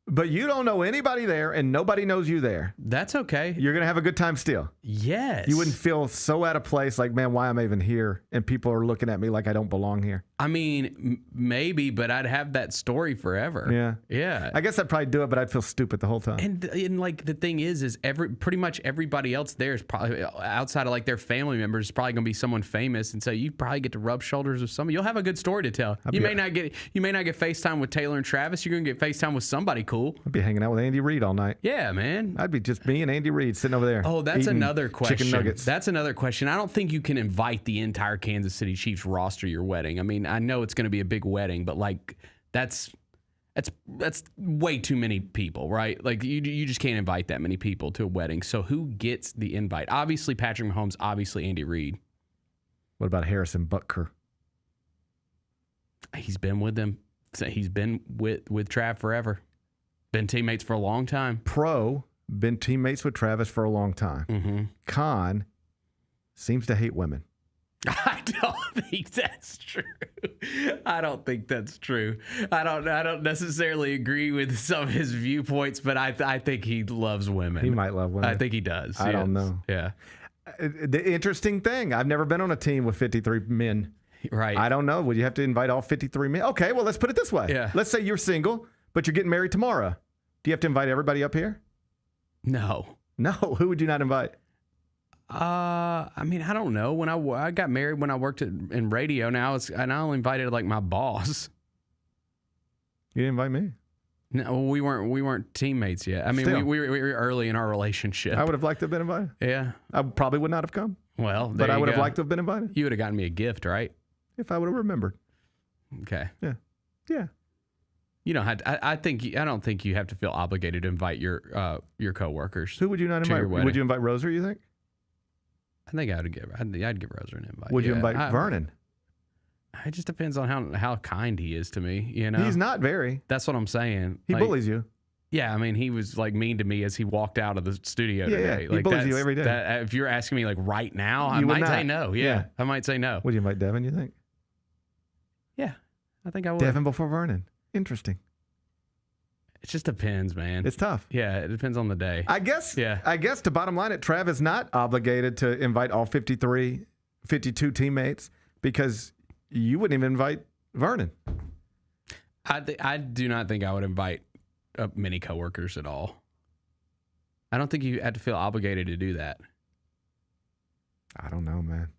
But you don't know anybody there, and nobody knows you there. That's okay. You're going to have a good time still. Yes. You wouldn't feel so out of place, like, man, why am I even here? And people are looking at me like I don't belong here. I mean, maybe, but I'd have that story forever. Yeah. Yeah. I guess I'd probably do it, but I'd feel stupid the whole time. And like the thing is pretty much everybody else there is probably outside of like their family members is probably going to be someone famous, and so you probably get to rub shoulders with somebody. You'll have a good story to tell. You may not get FaceTime with Taylor and Travis. You're going to get FaceTime with somebody cool. I'd be hanging out with Andy Reid all night. Yeah, man. I'd be just me and Andy Reid sitting over there. Oh, that's another question. Chicken nuggets. That's another question. I don't think you can invite the entire Kansas City Chiefs roster to your wedding. I mean, I know it's going to be a big wedding, but like that's way too many people, right? Like you just can't invite that many people to a wedding. So who gets the invite? Obviously Patrick Mahomes, obviously Andy Reid. What about Harrison Butker? He's been with them. He's been with Trav forever. Been teammates for a long time. Been teammates with Travis for a long time. Mm-hmm. Con seems to hate women. I don't think that's true. I don't think that's true. I don't necessarily agree with some of his viewpoints, but I think he loves women. He might love women. I think he does. I don't know. Yeah. The interesting thing, I've never been on a team with 53 men. Right. I don't know. Would you have to invite all 53 men? Okay, well, let's put it this way. Yeah. Let's say you're single, but you're getting married tomorrow. Do you have to invite everybody up here? No. No. Who would you not invite? I mean, I don't know. When I got married when I worked in radio, and I only invited like my boss. You didn't invite me? No, we weren't teammates yet. I mean, we were early in our relationship. I would have liked to have been invited. Yeah. I probably would not have come. Well, but I would have liked to have been invited. You would have gotten me a gift, right? If I would have remembered. Okay. Yeah. Yeah. You don't have to, I don't think you have to feel obligated to invite your coworkers. Who would you not invite? Would you invite Roser, you think? I think I'd give Roser an invite. Would you invite Vernon? It just depends on how kind he is to me, you know. He's not very. That's what I'm saying. He bullies you. Yeah, I mean, he was like mean to me as he walked out of the studio today. Yeah, like, he bullies you every day. If you're asking me like right now, I might say no. Yeah, I might say no. Would you invite Devin, you think? Yeah, I think I would. Devin before Vernon. Interesting. It just depends, man. It's tough. Yeah, it depends on the day. I guess to bottom line it, Trav is not obligated to invite all 52 teammates because you wouldn't even invite Vernon. I do not think I would invite many coworkers at all. I don't think you have to feel obligated to do that. I don't know, man.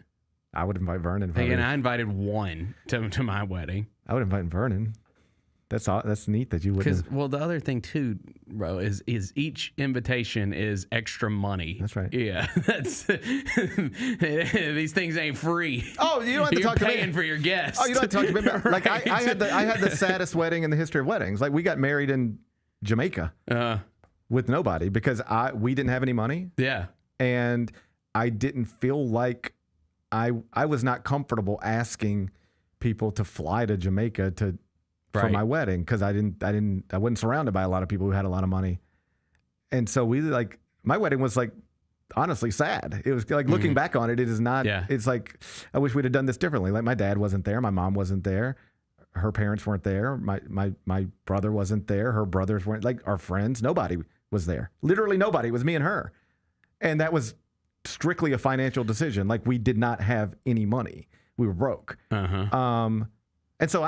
I would invite Vernon. Again, I invited one to my wedding. I would invite Vernon. That's neat that you wouldn't. Well, the other thing too, bro, is each invitation is extra money. That's right. Yeah, these things ain't free. Oh, you don't have to talk to me. You're paying for your guests. Oh, you don't have to talk to me about. Like I had the saddest wedding in the history of weddings. Like we got married in Jamaica with nobody because we didn't have any money. Yeah, and I didn't feel like I was not comfortable asking people to fly to Jamaica for my wedding because I wasn't surrounded by a lot of people who had a lot of money. And so my wedding was like honestly sad. It was like looking back on it, it is not, it's like, I wish we'd have done this differently. Like my dad wasn't there. My mom wasn't there. Her parents weren't there. My brother wasn't there. Her brothers weren't, like our friends. Nobody was there. Literally nobody. It was me and her. And that was strictly a financial decision. Like we did not have any money. We were broke. And so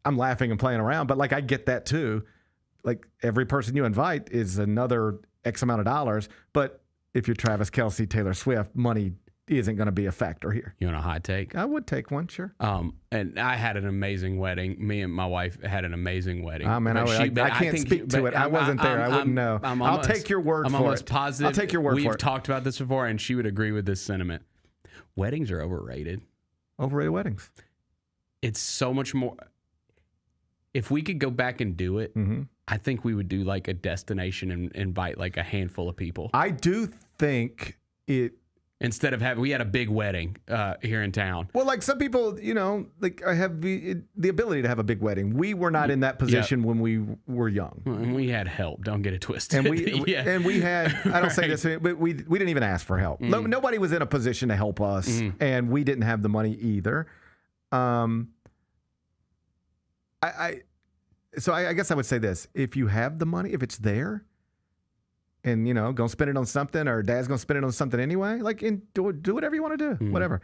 I'm laughing and playing around, but like I get that too. Like every person you invite is another X amount of dollars. But if you're Travis Kelce, Taylor Swift, money isn't going to be a factor here. You want a hot take? I would take one, sure. And I had an amazing wedding. Me and my wife had an amazing wedding. Oh man, I can't speak to it. I wasn't there. I wouldn't know. I'll take your word for it. I'm almost positive. I'll take your word for it. We've talked about this before, and she would agree with this sentiment. Weddings are overrated. Overrated weddings. It's so much more. If we could go back and do it, I think we would do like a destination and invite like a handful of people. I do think it. Instead of we had a big wedding here in town. Well, like some people, you know, like I have the ability to have a big wedding. We were not in that position when we were young. And we had help. Don't get it twisted. And we had. I don't say this, but we didn't even ask for help. Nobody was in a position to help us, and we didn't have the money either. So I guess I would say this. If you have the money, if it's there, and, go spend it on something, or dad's going to spend it on something anyway, do whatever you want to do, whatever.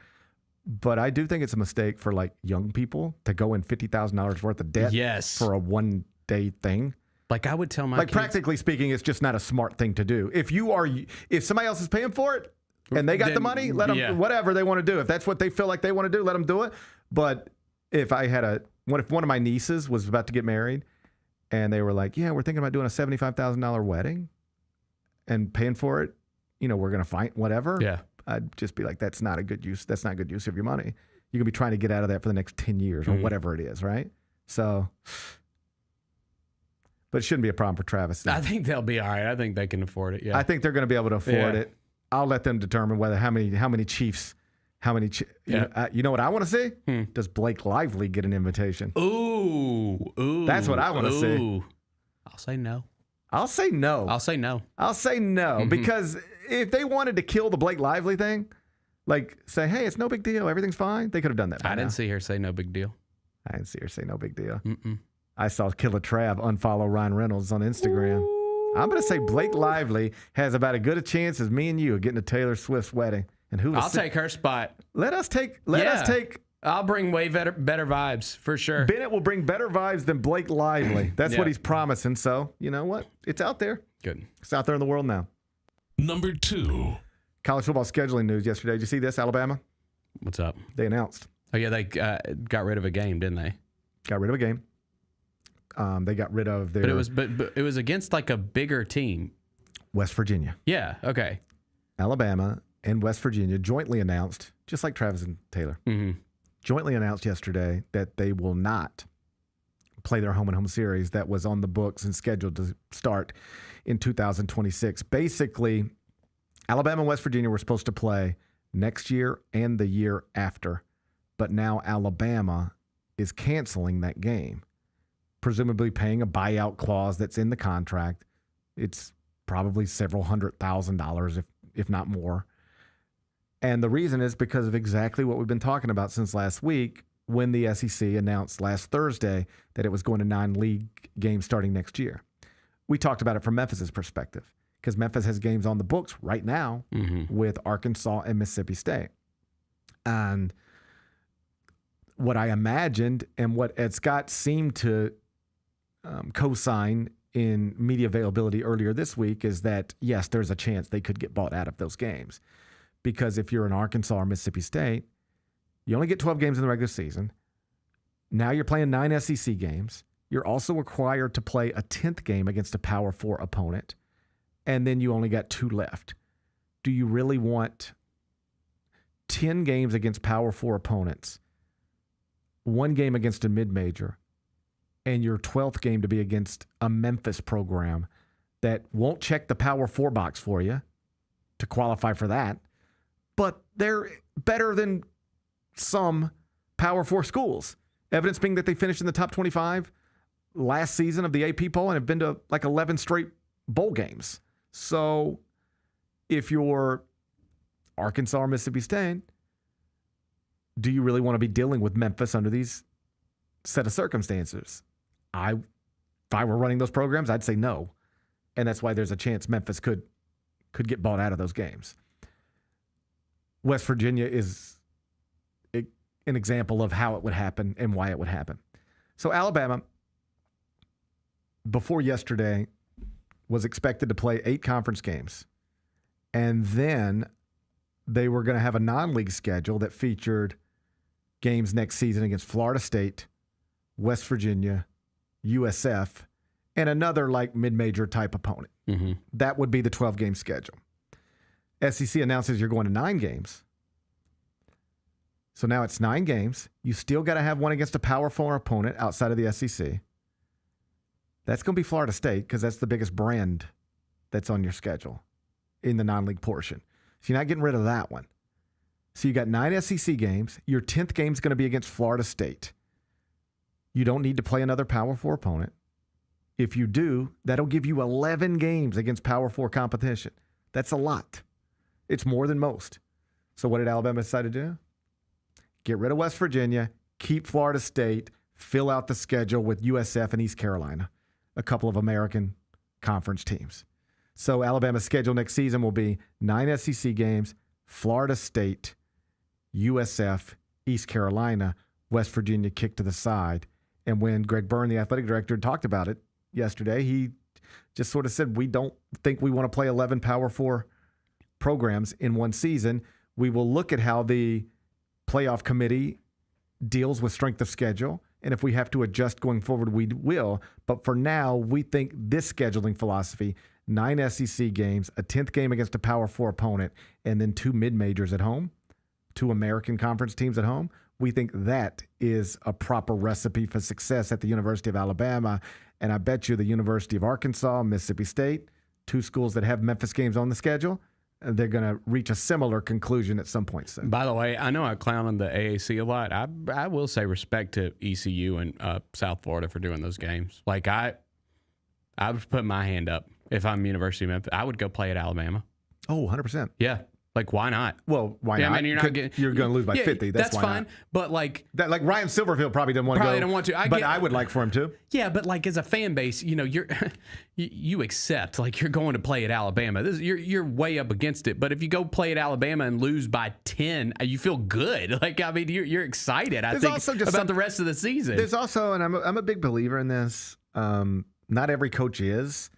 But I do think it's a mistake for, young people to go in $50,000 worth of debt for a one-day thing. I would tell my kids, practically speaking, it's just not a smart thing to do. If somebody else is paying for it and they got the money, let them, whatever they want to do. If that's what they feel like they want to do, let them do it. But if if one of my nieces was about to get married and they were like, yeah, we're thinking about doing a $75,000 wedding and paying for it, we're going to fight whatever. Yeah. I'd just be like, that's not good use of your money. You're going to be trying to get out of that for the next 10 years or whatever it is, right? So, but it shouldn't be a problem for Travis. I think they'll be all right. I think they can afford it. Yeah. I think they're going to be able to afford it. I'll let them determine how many Chiefs. You know what I want to see? Does Blake Lively get an invitation? Ooh. That's what I want to see. I'll say no. I'll say no. Because if they wanted to kill the Blake Lively thing, say, hey, it's no big deal, everything's fine, they could have done that. I didn't see her say no big deal. I didn't see her say no big deal. I saw Killer Trav unfollow Ryan Reynolds on Instagram. I'm going to say Blake Lively has about as good a chance as me and you of getting to Taylor Swift's wedding. And I'll take her spot. Let us take. I'll bring way better vibes for sure. Bennett will bring better vibes than Blake Lively. That's what he's promising. So you know what? It's out there. Good. It's out there in the world now. Number 2. College football scheduling news yesterday. Did you see this? Alabama. What's up? They announced. Oh yeah, they got rid of a game, didn't they? Got rid of a game. They got rid of their. But it was against a bigger team. West Virginia. Yeah. Okay. Alabama and West Virginia jointly announced, just like Travis and Taylor, jointly announced yesterday that they will not play their home and home series that was on the books and scheduled to start in 2026. Basically, Alabama and West Virginia were supposed to play next year and the year after, but now Alabama is canceling that game, presumably paying a buyout clause that's in the contract. It's probably several $100,000, if not more. And the reason is because of exactly what we've been talking about since last week, when the SEC announced last Thursday that it was going to 9 league games starting next year. We talked about it from Memphis's perspective, because Memphis has games on the books right now with Arkansas and Mississippi State. And what I imagined and what Ed Scott seemed to co-sign in media availability earlier this week is that, yes, there's a chance they could get bought out of those games. Because if you're in Arkansas or Mississippi State, you only get 12 games in the regular season. Now you're playing 9 SEC games. You're also required to play a 10th game against a Power 4 opponent. And then you only got 2 left. Do you really want 10 games against Power 4 opponents, 1 game against a mid-major, and your 12th game to be against a Memphis program that won't check the Power 4 box for you to qualify for that, but they're better than some Power 4 schools? Evidence being that they finished in the top 25 last season of the AP poll and have been to 11 straight bowl games. So if you're Arkansas or Mississippi State, do you really want to be dealing with Memphis under these set of circumstances? If I were running those programs, I'd say no. And that's why there's a chance Memphis could get bought out of those games. West Virginia is an example of how it would happen and why it would happen. So Alabama, before yesterday, was expected to play 8 conference games. And then they were going to have a non-league schedule that featured games next season against Florida State, West Virginia, USF, and another mid-major type opponent. That would be the 12-game schedule. SEC announces you're going to 9 games. So now it's 9 games. You still got to have one against a Power 4 opponent outside of the SEC. That's going to be Florida State because that's the biggest brand that's on your schedule in the non-league portion. So you're not getting rid of that one. So you got 9 SEC games. Your 10th game is going to be against Florida State. You don't need to play another Power 4 opponent. If you do, that'll give you 11 games against Power 4 competition. That's a lot. It's more than most. So what did Alabama decide to do? Get rid of West Virginia, keep Florida State, fill out the schedule with USF and East Carolina, a couple of American Conference teams. So Alabama's schedule next season will be 9 SEC games, Florida State, USF, East Carolina, West Virginia kicked to the side. And when Greg Byrne, the athletic director, talked about it yesterday, he just sort of said, we don't think we want to play 11 Power 4 programs in one season. We will look at how the playoff committee deals with strength of schedule. And if we have to adjust going forward, we will. But for now, we think this scheduling philosophy, 9 SEC games, a 10th game against a Power 4 opponent, and then 2 mid-majors at home, 2 American Conference teams at home, we think that is a proper recipe for success at the University of Alabama. And I bet you the University of Arkansas, Mississippi State, 2 schools that have Memphis games on the schedule, they're going to reach a similar conclusion at some point soon. By the way, I know I clown on the AAC a lot. I will say respect to ECU and South Florida for doing those games. Like, I would put my hand up if I'm University of Memphis. I would go play at Alabama. Oh, 100%. Yeah. Like, why not? Well, why not? I mean, you're going to lose by 50. That's why fine. Not. But like Ryan Silverfield probably didn't want to go. Don't want to. I would like for him to. Yeah, but like as a fan base, you accept like you're going to play at Alabama. You're way up against it. But if you go play at Alabama and lose by 10, you feel good. Like, I mean, you're excited. I think about the rest of the season. There's also, and I'm a big believer in this. Not every coach is.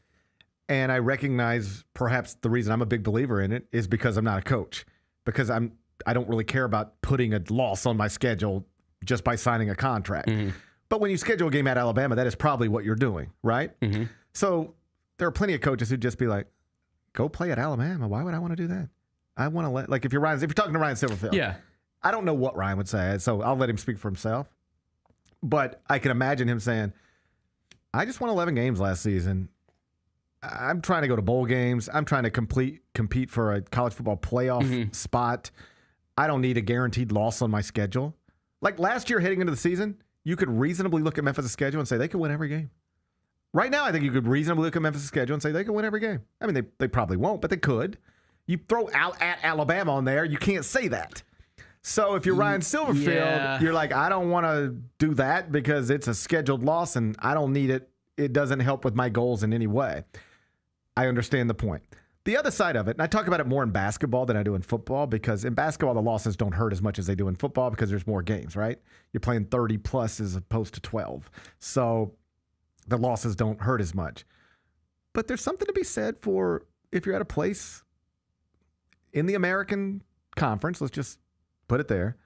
And I recognize perhaps the reason I'm a big believer in it is because I'm not a coach. Because I don't really care about putting a loss on my schedule just by signing a contract. Mm-hmm. But when you schedule a game at Alabama, that is probably what you're doing, right? Mm-hmm. So there are plenty of coaches who'd just be like, go play at Alabama. Why would I want to do that? I want to like if you're talking to Ryan Silverfield. Yeah. I don't know what Ryan would say, so I'll let him speak for himself. But I can imagine him saying, I just won 11 games last season. I'm trying to go to bowl games. I'm trying to compete for a college football playoff spot. I don't need a guaranteed loss on my schedule. Like last year heading into the season, you could reasonably look at Memphis' schedule and say they could win every game. Right now, I think you could reasonably look at Memphis' schedule and say they could win every game. I mean, they probably won't, but they could. You throw at Alabama on there, you can't say that. So if you're Ryan Silverfield, you're like, I don't want to do that because it's a scheduled loss and I don't need it. It doesn't help with my goals in any way. I understand the point. The other side of it, and I talk about it more in basketball than I do in football, because in basketball, the losses don't hurt as much as they do in football because there's more games, right? You're playing 30 plus as opposed to 12. So the losses don't hurt as much. But there's something to be said for if you're at a place in the American Conference, let's just put it there.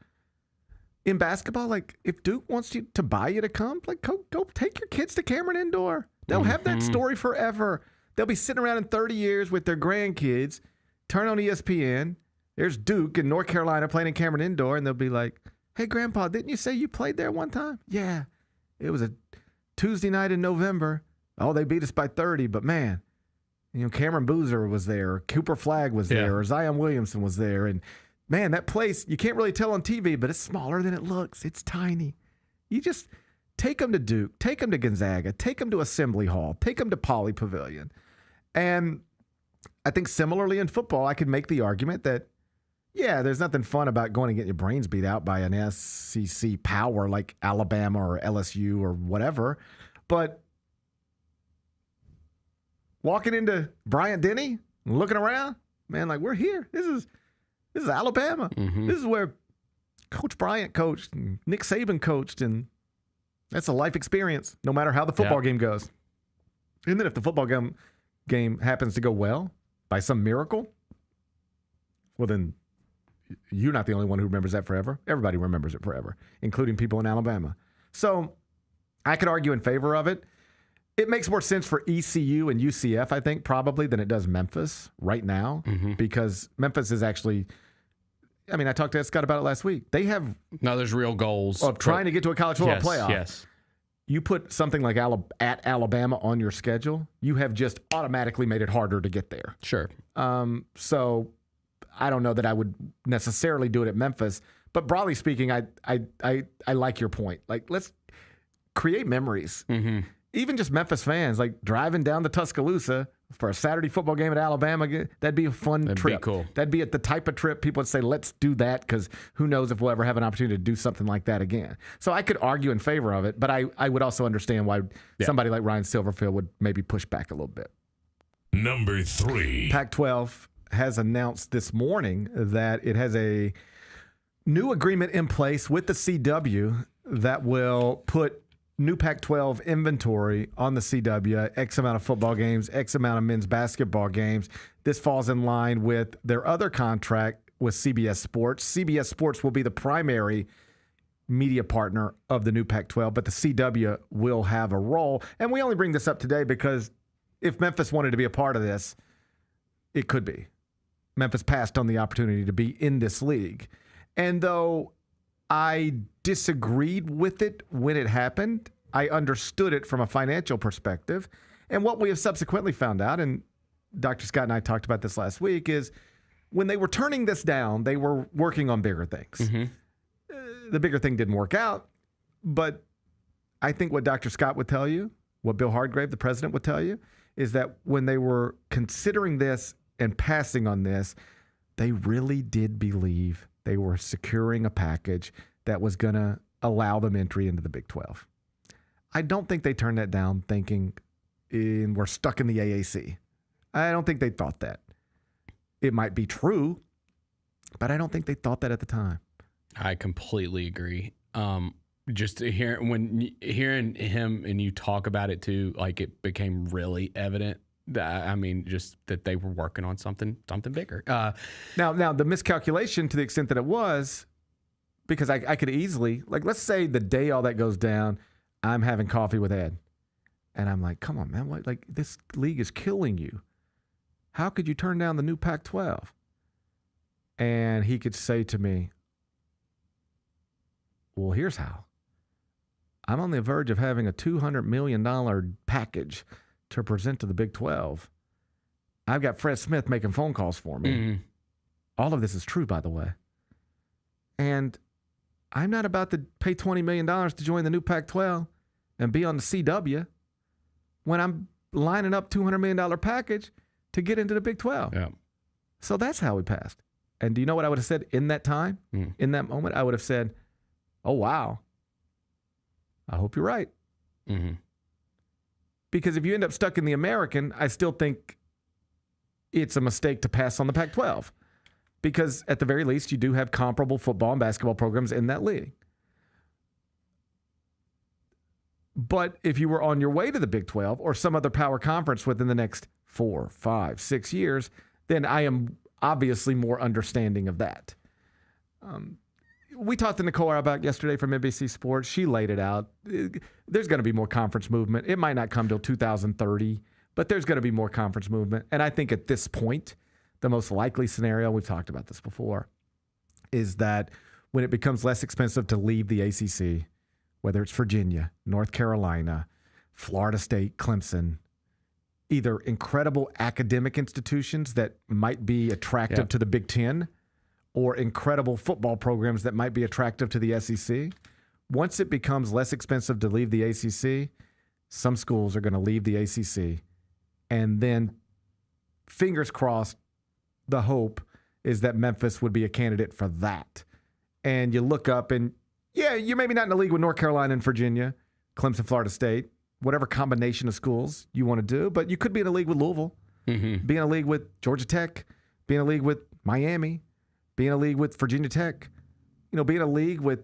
In basketball, like if Duke wants you to buy you to come, like go take your kids to Cameron Indoor. They'll have that story forever. They'll be sitting around in 30 years with their grandkids, turn on ESPN. There's Duke in North Carolina playing in Cameron Indoor, and they'll be like, hey, Grandpa, didn't you say you played there one time? Yeah. It was a Tuesday night in November. Oh, they beat us by 30, but man, Cameron Boozer was there, or Cooper Flagg was there, or Zion Williamson was there. And man, that place, you can't really tell on TV, but it's smaller than it looks. It's tiny. You just take them to Duke, take them to Gonzaga, take them to Assembly Hall, take them to Pauley Pavilion. And I think similarly in football, I could make the argument that, yeah, there's nothing fun about going and getting your brains beat out by an SEC power like Alabama or LSU or whatever. But walking into Bryant-Denny and looking around, man, like we're here. This is Alabama. Mm-hmm. This is where Coach Bryant coached and Nick Saban coached, and that's a life experience, no matter how the football game goes. And then if the football game happens to go well by some miracle, well, then you're not the only one who remembers that forever. Everybody remembers it forever, including people in Alabama. So I could argue in favor of it. It makes more sense for ECU and UCF, I think, probably, than it does Memphis right now, because Memphis is actually, I mean, I talked to Scott about it last week. They have there's real goals of trying to get to a college football playoff. Yes. You put something like at Alabama on your schedule, you have just automatically made it harder to get there. Sure. So I don't know that I would necessarily do it at Memphis, but broadly speaking, I like your point. Like, let's create memories. Mm-hmm. Even just Memphis fans, like driving down to Tuscaloosa for a Saturday football game at Alabama. That'd be a fun trip. That'd be cool. That'd be the type of trip people would say, let's do that, because who knows if we'll ever have an opportunity to do something like that again. So I could argue in favor of it, but I would also understand why somebody like Ryan Silverfield would maybe push back a little bit. Number 3. Pac-12 has announced this morning that it has a new agreement in place with the CW that will put new Pac-12 inventory on the CW, X amount of football games, X amount of men's basketball games. This falls in line with their other contract with CBS Sports. CBS Sports will be the primary media partner of the new Pac-12, but the CW will have a role. And we only bring this up today because if Memphis wanted to be a part of this, it could be. Memphis passed on the opportunity to be in this league. And though I disagreed with it when it happened, I understood it from a financial perspective. And what we have subsequently found out, and Dr. Scott and I talked about this last week, is when they were turning this down, they were working on bigger things. Mm-hmm. The bigger thing didn't work out, but I think what Dr. Scott would tell you, what Bill Hardgrave, the president, would tell you, is that when they were considering this and passing on this, they really did believe they were securing a package that was going to allow them entry into the Big 12. I don't think they turned that down thinking we're stuck in the AAC. I don't think they thought that. It might be true, but I don't think they thought that at the time. I completely agree. Just hearing him and you talk about it too, like it became really evident. Just that they were working on something bigger. Now the miscalculation, to the extent that it was, because I could easily, like, let's say the day all that goes down, I'm having coffee with Ed, and I'm like, come on, man, like this league is killing you. How could you turn down the new Pac-12? And he could say to me, well, here's how. I'm on the verge of having a $200 million package to present to the Big 12. I've got Fred Smith making phone calls for me. Mm-hmm. All of this is true, by the way. And I'm not about to pay $20 million to join the new Pac-12 and be on the CW when I'm lining up $200 million package to get into the Big 12. Yeah. So that's how we passed. And do you know what I would have said in that time? In that moment, I would have said, oh, wow. I hope you're right. Mm-hmm. Because if you end up stuck in the American, I still think it's a mistake to pass on the Pac-12. Because at the very least, you do have comparable football and basketball programs in that league. But if you were on your way to the Big 12 or some other power conference within the next 4, 5, 6 years, then I am obviously more understanding of that. We talked to Nicole Auerbach yesterday from NBC Sports. She laid it out. There's going to be more conference movement. It might not come till 2030, but there's going to be more conference movement. And I think at this point, the most likely scenario, we've talked about this before, is that when it becomes less expensive to leave the ACC, whether it's Virginia, North Carolina, Florida State, Clemson, either incredible academic institutions that might be attractive to the Big Ten, or incredible football programs that might be attractive to the SEC. Once it becomes less expensive to leave the ACC, some schools are going to leave the ACC. And then, fingers crossed, the hope is that Memphis would be a candidate for that. And you look up and, you're maybe not in the league with North Carolina and Virginia, Clemson, Florida State, whatever combination of schools you want to do, but you could be in a league with Louisville, be in a league with Georgia Tech, be in a league with Miami, be in a league with Virginia Tech, be in a league with,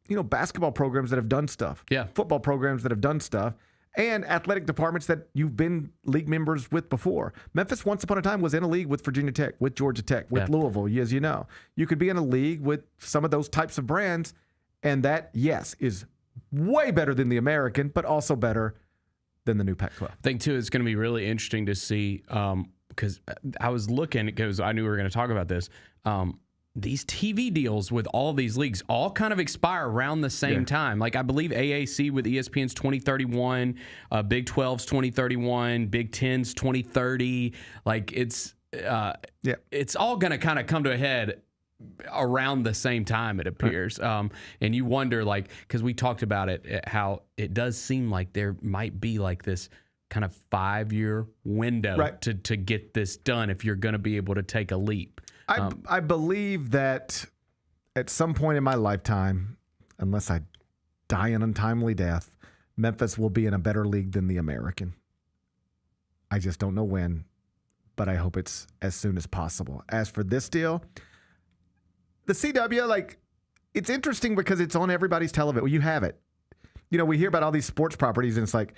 basketball programs that have done stuff, football programs that have done stuff, and athletic departments that you've been league members with before. Memphis, once upon a time, was in a league with Virginia Tech, with Georgia Tech, with Louisville, as you know. You could be in a league with some of those types of brands, and that, yes, is way better than the American, but also better than the new Pac-12. I think, too, it's going to be really interesting to see, because I was looking, because I knew we were going to talk about this, these TV deals with all these leagues all kind of expire around the same time. Like, I believe AAC with ESPN's 2031, Big 12's 2031, Big 10's 2030. Like, it's all going to kind of come to a head around the same time, it appears. And you wonder, like, because we talked about it, how it does seem like there might be like this kind of 5-year window to get this done if you're going to be able to take a leap. I believe that at some point in my lifetime, unless I die an untimely death, Memphis will be in a better league than the American. I just don't know when, but I hope it's as soon as possible. As for this deal, the CW, like, it's interesting because it's on everybody's television. Well, you have it. You know, we hear about all these sports properties, and it's like,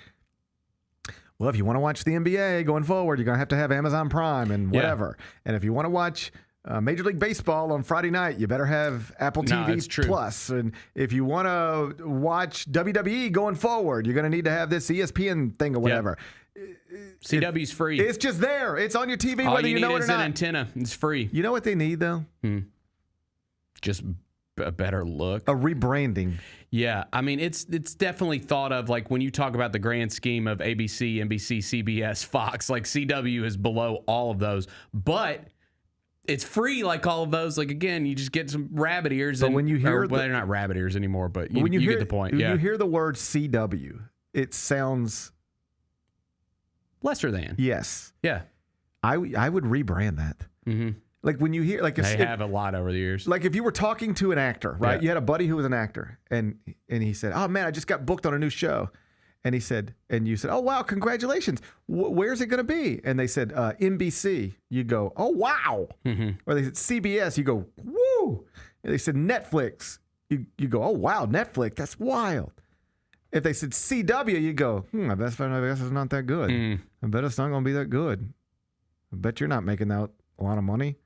well, if you want to watch the NBA going forward, you're going to have Amazon Prime and whatever. Yeah. And if you want to watch Major League Baseball on Friday night, you better have Apple TV Plus. And if you want to watch WWE going forward, you're going to need to have this ESPN thing or whatever. CW's free. It's just there. It's on your TV, all whether you know it or not. An antenna. It's free. You know what they need, though? Just a better look. A rebranding. Yeah. I mean, it's definitely thought of, like, when you talk about the grand scheme of ABC, NBC, CBS, Fox, like, CW is below all of those. But it's free like all of those. Like, again, you just get some rabbit ears. But when you hear they're not rabbit ears anymore, but you get the point. When you hear the word CW, it sounds lesser than. Yes. Yeah. I would rebrand that. Mm-hmm. Like when you hear, like, they have a lot over the years. Like if you were talking to an actor, right? Yeah. You had a buddy who was an actor, and he said, "Oh man, I just got booked on a new show," and you said, "Oh wow, congratulations! Where's it going to be?" And they said, "NBC." You go, "Oh wow!" Mm-hmm. Or they said CBS. You go, "Woo!" And they said Netflix. You go, "Oh wow, Netflix! That's wild." If they said CW, you go, I guess it's not that good. I bet it's not going to be that good. I bet you're not making out a lot of money.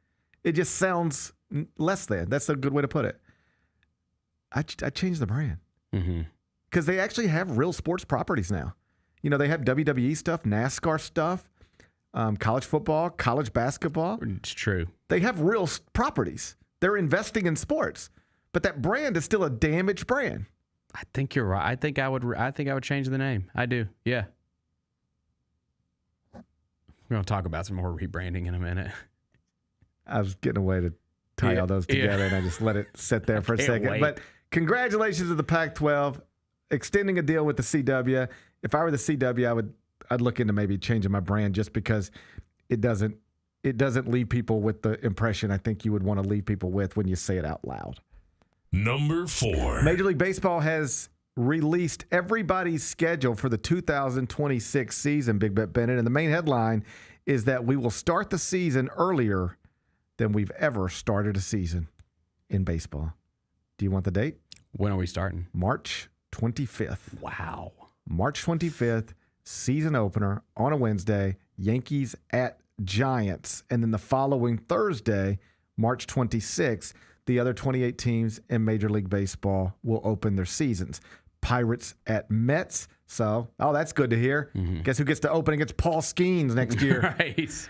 It just sounds less than. That's a good way to put it. I changed the brand. Because they actually have real sports properties now. You know, they have WWE stuff, NASCAR stuff, college football, college basketball. It's true. They have real properties. They're investing in sports. But that brand is still a damaged brand. I think you're right. I think I would change the name. I do. Yeah. We're going to talk about some more rebranding in a minute. I was getting a way to tie all those together, and I just let it sit there for a second. Wait. But congratulations to the Pac-12 extending a deal with the CW. If I were the CW, I'd look into maybe changing my brand just because it doesn't leave people with the impression I think you would want to leave people with when you say it out loud. Number 4. Major League Baseball has released everybody's schedule for the 2026 season, Big Bet Bennett, and the main headline is that we will start the season earlier than we've ever started a season in baseball. Do you want the date? When are we starting? March 25th. Wow. March 25th, season opener on a Wednesday, Yankees at Giants. And then the following Thursday, March 26th, the other 28 teams in Major League Baseball will open their seasons. Pirates at Mets. So, that's good to hear. Guess who gets to open against Paul Skeens next year? Right.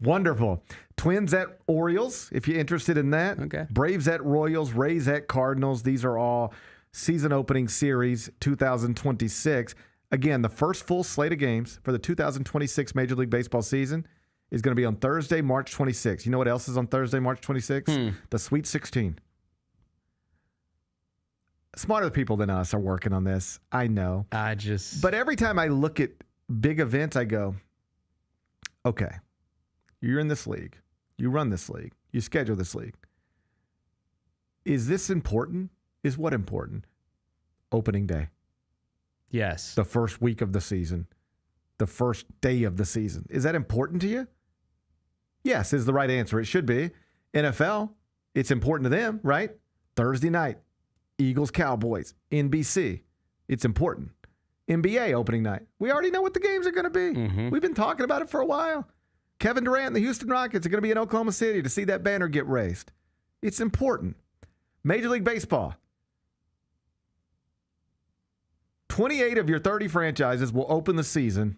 Wonderful. Twins at Orioles, if you're interested in that. Okay. Braves at Royals, Rays at Cardinals. These are all season opening series 2026. Again, the first full slate of games for the 2026 Major League Baseball season is going to be on Thursday, March 26th. You know what else is on Thursday, March 26th? The Sweet 16. Smarter people than us are working on this. I know. But every time I look at big events, I go, okay, you're in this league. You run this league. You schedule this league. Is this important? Is what important? Opening day. Yes. The first week of the season. The first day of the season. Is that important to you? Yes, is the right answer. It should be. NFL, it's important to them, right? Thursday night, Eagles, Cowboys, NBC. It's important. NBA opening night. We already know what the games are going to be. We've been talking about it for a while. Kevin Durant and the Houston Rockets are going to be in Oklahoma City to see that banner get raised. It's important. Major League Baseball. 28 of your 30 franchises will open the season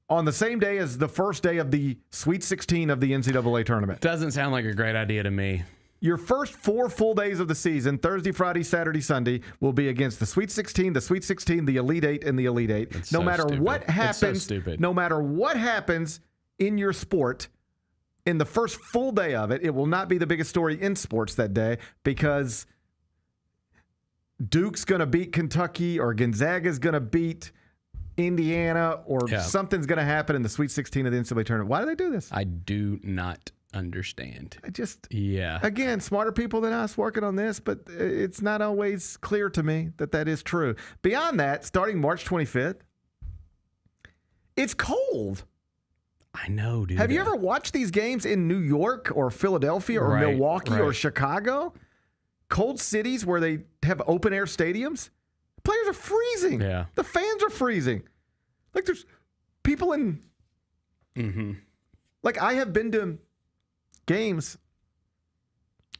on the same day as the first day of the Sweet 16 of the NCAA tournament. Doesn't sound like a great idea to me. Your first 4 full days of the season, Thursday, Friday, Saturday, Sunday, will be against the Sweet 16, the Elite 8, and the Elite 8. It's no so matter stupid. what happens, It's so stupid. no matter what happens in your sport, in the first full day of it, it will not be the biggest story in sports that day because Duke's going to beat Kentucky or Gonzaga's going to beat Indiana or something's going to happen in the Sweet 16 of the NCAA tournament. Why do they do this? I do not understand. Again, smarter people than us working on this, but it's not always clear to me that is true. Beyond that, starting March 25th, it's cold. I know, dude. Have you ever watched these games in New York or Philadelphia or Milwaukee or Chicago? Cold cities where they have open air stadiums? Players are freezing. Yeah. The fans are freezing. Like there's people in. Like I have been to games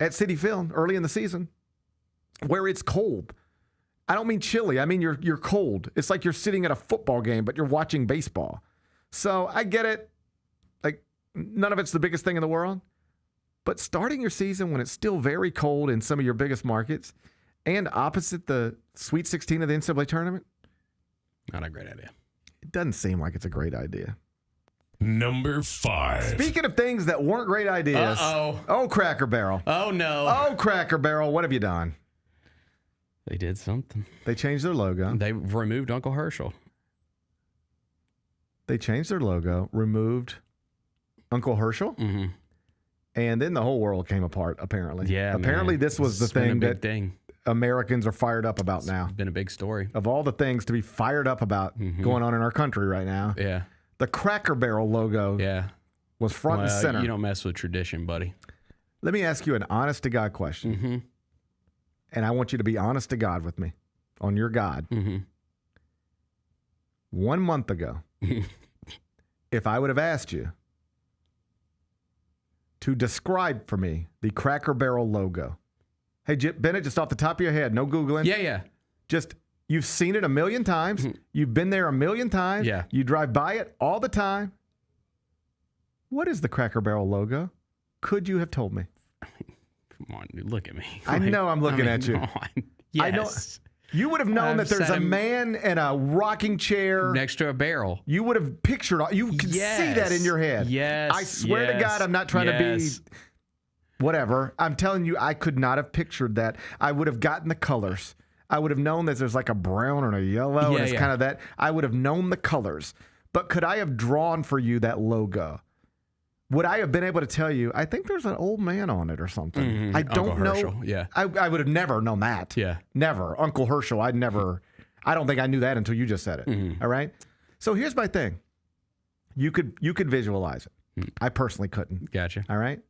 at Citi Field early in the season where it's cold. I don't mean chilly. I mean you're cold. It's like you're sitting at a football game, but you're watching baseball. So I get it. Like none of it's the biggest thing in the world. But starting your season when it's still very cold in some of your biggest markets and opposite the Sweet 16 of the NCAA tournament? Not a great idea. It doesn't seem like it's a great idea. Number 5. Speaking of things that weren't great ideas. Oh, Cracker Barrel. Oh, no. Oh, Cracker Barrel. What have you done? They did something. They changed their logo. They removed Uncle Herschel. They changed their logo, removed Uncle Herschel. And then the whole world came apart, apparently. Yeah, apparently man. this was the It's been thing a big that Americans are fired up about now. It's been a big story. Of all the things to be fired up about going on in our country right now. Yeah. The Cracker Barrel logo was front and center. You don't mess with tradition, buddy. Let me ask you an honest-to-God question. And I want you to be honest to God with me on your God. 1 month ago, if I would have asked you to describe for me the Cracker Barrel logo. Hey, Bennett, just off the top of your head, no Googling. Yeah. Just, you've seen it a million times. You've been there a million times. Yeah. You drive by it all the time. What is the Cracker Barrel logo? Could you have told me? Come on, dude, look at me. I know I'm looking at you. Come on. Yes. I know. You would have known that there's a man in a rocking chair next to a barrel. You would have pictured, you could see that in your head. Yes. I swear to God, I'm not trying to be whatever. I'm telling you, I could not have pictured that. I would have gotten the colors. I would have known that there's like a brown and a yellow, and it's kind of that. I would have known the colors. But could I have drawn for you that logo? Would I have been able to tell you, I think there's an old man on it or something? I don't Uncle know. Herschel, yeah. I would have never known that. Yeah. Never. Uncle Herschel, I don't think I knew that until you just said it. All right? So here's my thing. You could visualize it. I personally couldn't. Gotcha. All right?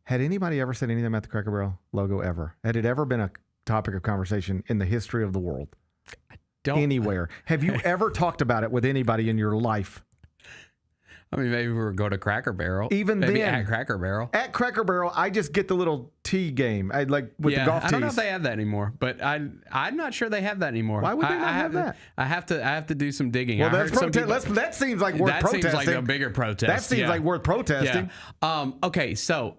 Had anybody ever said anything about the Cracker Barrel logo ever? Had it ever been a topic of conversation in the history of the world? Anywhere. Have you ever talked about it with anybody in your life? I mean, maybe we were going to Cracker Barrel. Maybe then, at Cracker Barrel. At Cracker Barrel, I just get the little tee game. I like with the golf tees. I don't know if they have that anymore, but I'm not sure they have that anymore. Why would they not have that? I have to do some digging. Well, that's that seems like worth protesting. That seems like a bigger protest. That seems like worth protesting. Yeah. Okay, so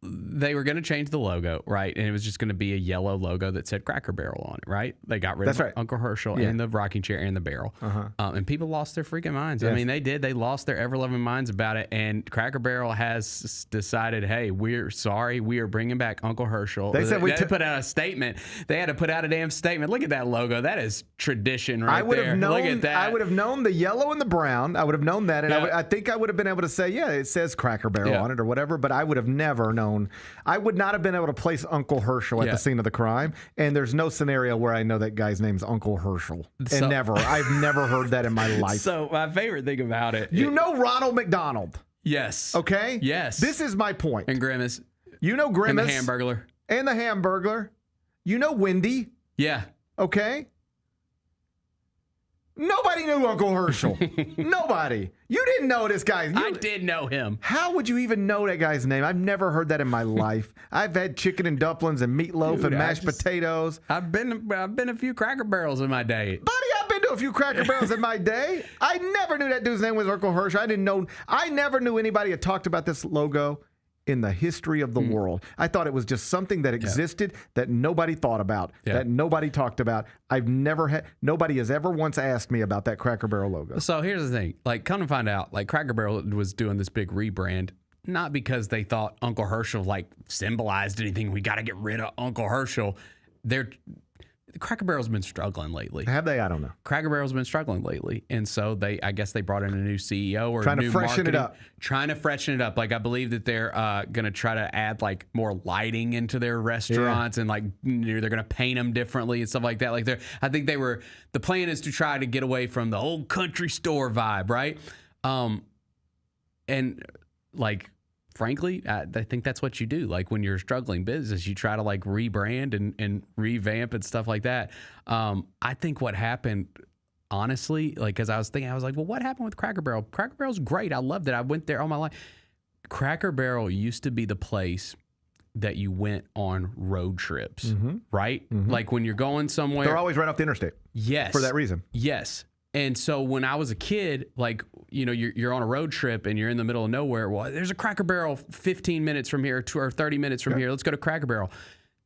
they were going to change the logo, right? And it was just going to be a yellow logo that said Cracker Barrel on it, right? They got rid of Uncle Herschel and the rocking chair and the barrel. And people lost their freaking minds. Yes. I mean, they did. They lost their ever-loving minds about it. And Cracker Barrel has decided, hey, we're sorry. We are bringing back Uncle Herschel. They said they had to put out a statement. They had to put out a damn statement. Look at that logo. That is tradition right there. Look at that. I would have known the yellow and the brown. I would have known that. And I think I would have been able to say, it says Cracker Barrel on it or whatever. But I would have never known. I would not have been able to place Uncle Herschel at the scene of the crime, and there's no scenario where I know that guy's name's Uncle Herschel. And I've never heard that in my life. So my favorite thing about it, you know Ronald McDonald. Yes. Okay. Yes. This is my point. And Grimace. You know Grimace. And the Hamburglar. And the Hamburglar. You know Wendy. Yeah. Okay. Nobody knew Uncle Herschel. Nobody. You didn't know this guy. I did know him. How would you even know that guy's name? I've never heard that in my life. I've had chicken and dumplings and meatloaf and mashed potatoes. I've been a few Cracker Barrels in my day. Buddy, I've been to a few Cracker Barrels in my day. I never knew that dude's name was Uncle Herschel. I never knew anybody had talked about this logo in the history of the world. I thought it was just something that existed that nobody thought about, that nobody talked about. Nobody has ever once asked me about that Cracker Barrel logo. So here's the thing, like come to find out, like Cracker Barrel was doing this big rebrand, not because they thought Uncle Herschel like symbolized anything. We got to get rid of Uncle Herschel. Cracker Barrel's been struggling lately. Have they? I don't know. Cracker Barrel's been struggling lately, and so I guess they brought in a new CEO or trying new to freshen marketing, it up. Trying to freshen it up. Like I believe that they're going to try to add like more lighting into their restaurants, and like they're going to paint them differently and stuff like that. Like I think the plan is to try to get away from the old country store vibe, right? And like. Frankly, I think that's what you do. Like when you're struggling business, you try to like rebrand and revamp and stuff like that. I think what happened, honestly, like because I was like, well, what happened with Cracker Barrel? Cracker Barrel's great. I loved it. I went there all my life. Cracker Barrel used to be the place that you went on road trips, right? Mm-hmm. Like when you're going somewhere. They're always right off the interstate. Yes. For that reason. Yes. And so when I was a kid, like, you know, you're on a road trip and you're in the middle of nowhere. Well, there's a Cracker Barrel 15 minutes from here or 30 minutes from here. Let's go to Cracker Barrel.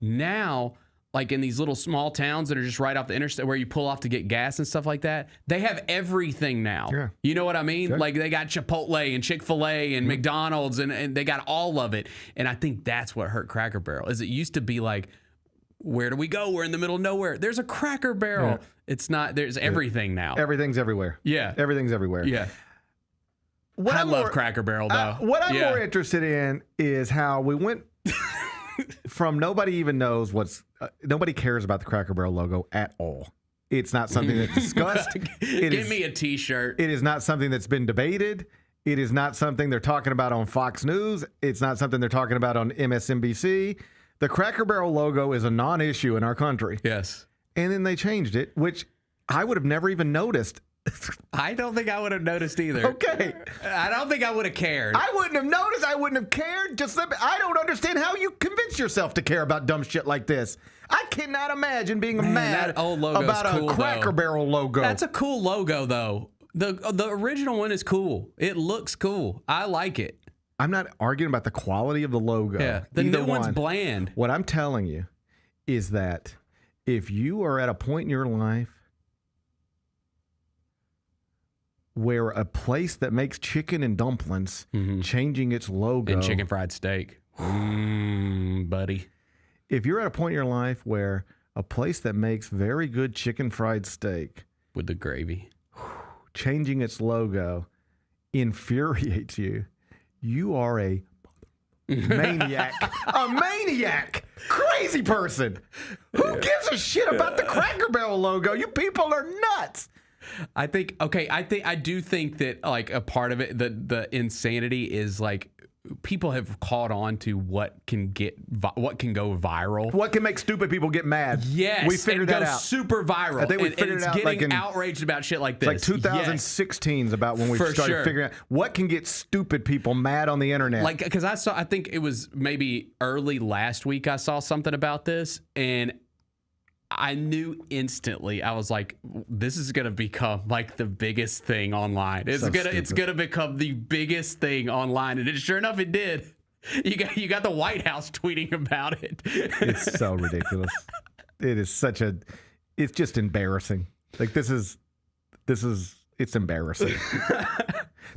Now, like in these little small towns that are just right off the interstate where you pull off to get gas and stuff like that, they have everything now. Yeah. You know what I mean? Like they got Chipotle and Chick-fil-A and McDonald's and they got all of it. And I think that's what hurt Cracker Barrel is it used to be like, where do we go? We're in the middle of nowhere. There's a Cracker Barrel. Yeah. It's not, there's everything now. Everything's everywhere. Yeah. Everything's everywhere. Yeah. I love Cracker Barrel, though. What I'm more interested in is how we went from nobody even knows nobody cares about the Cracker Barrel logo at all. It's not something that's discussed. Give me a T-shirt. It is not something that's been debated. It is not something they're talking about on Fox News. It's not something they're talking about on MSNBC. The Cracker Barrel logo is a non-issue in our country. Yes. And then they changed it, which I would have never even noticed. I don't think I would have noticed either. Okay. I don't think I would have cared. I wouldn't have noticed. I wouldn't have cared. I don't understand how you convince yourself to care about dumb shit like this. I cannot imagine being mad about a Cracker Barrel logo. That's a cool logo, though. The original one is cool. It looks cool. I like it. I'm not arguing about the quality of the logo. Yeah, the new one's bland. What I'm telling you is that if you are at a point in your life where a place that makes chicken and dumplings changing its logo. And chicken fried steak. Buddy. If you're at a point in your life where a place that makes very good chicken fried steak. With the gravy. Changing its logo infuriates you. You are a maniac. A maniac. Crazy person. Who gives a shit about the Cracker Barrel logo? You people are nuts. I do think that like a part of it, the insanity is like people have caught on to what can go viral. What can make stupid people get mad. Yes. We figured that out. Super viral. I think we figured it out. Getting outraged about shit like this. It's like 2016 is about when we started figuring out what can get stupid people mad on the internet. Like, because I think it was maybe early last week I saw something about this and I knew instantly. I was like, this is going to become like the biggest thing online. It's going to become the biggest thing online. And sure enough, it did. You got the White House tweeting about it. It's so ridiculous. It is it's just embarrassing. Like it's embarrassing.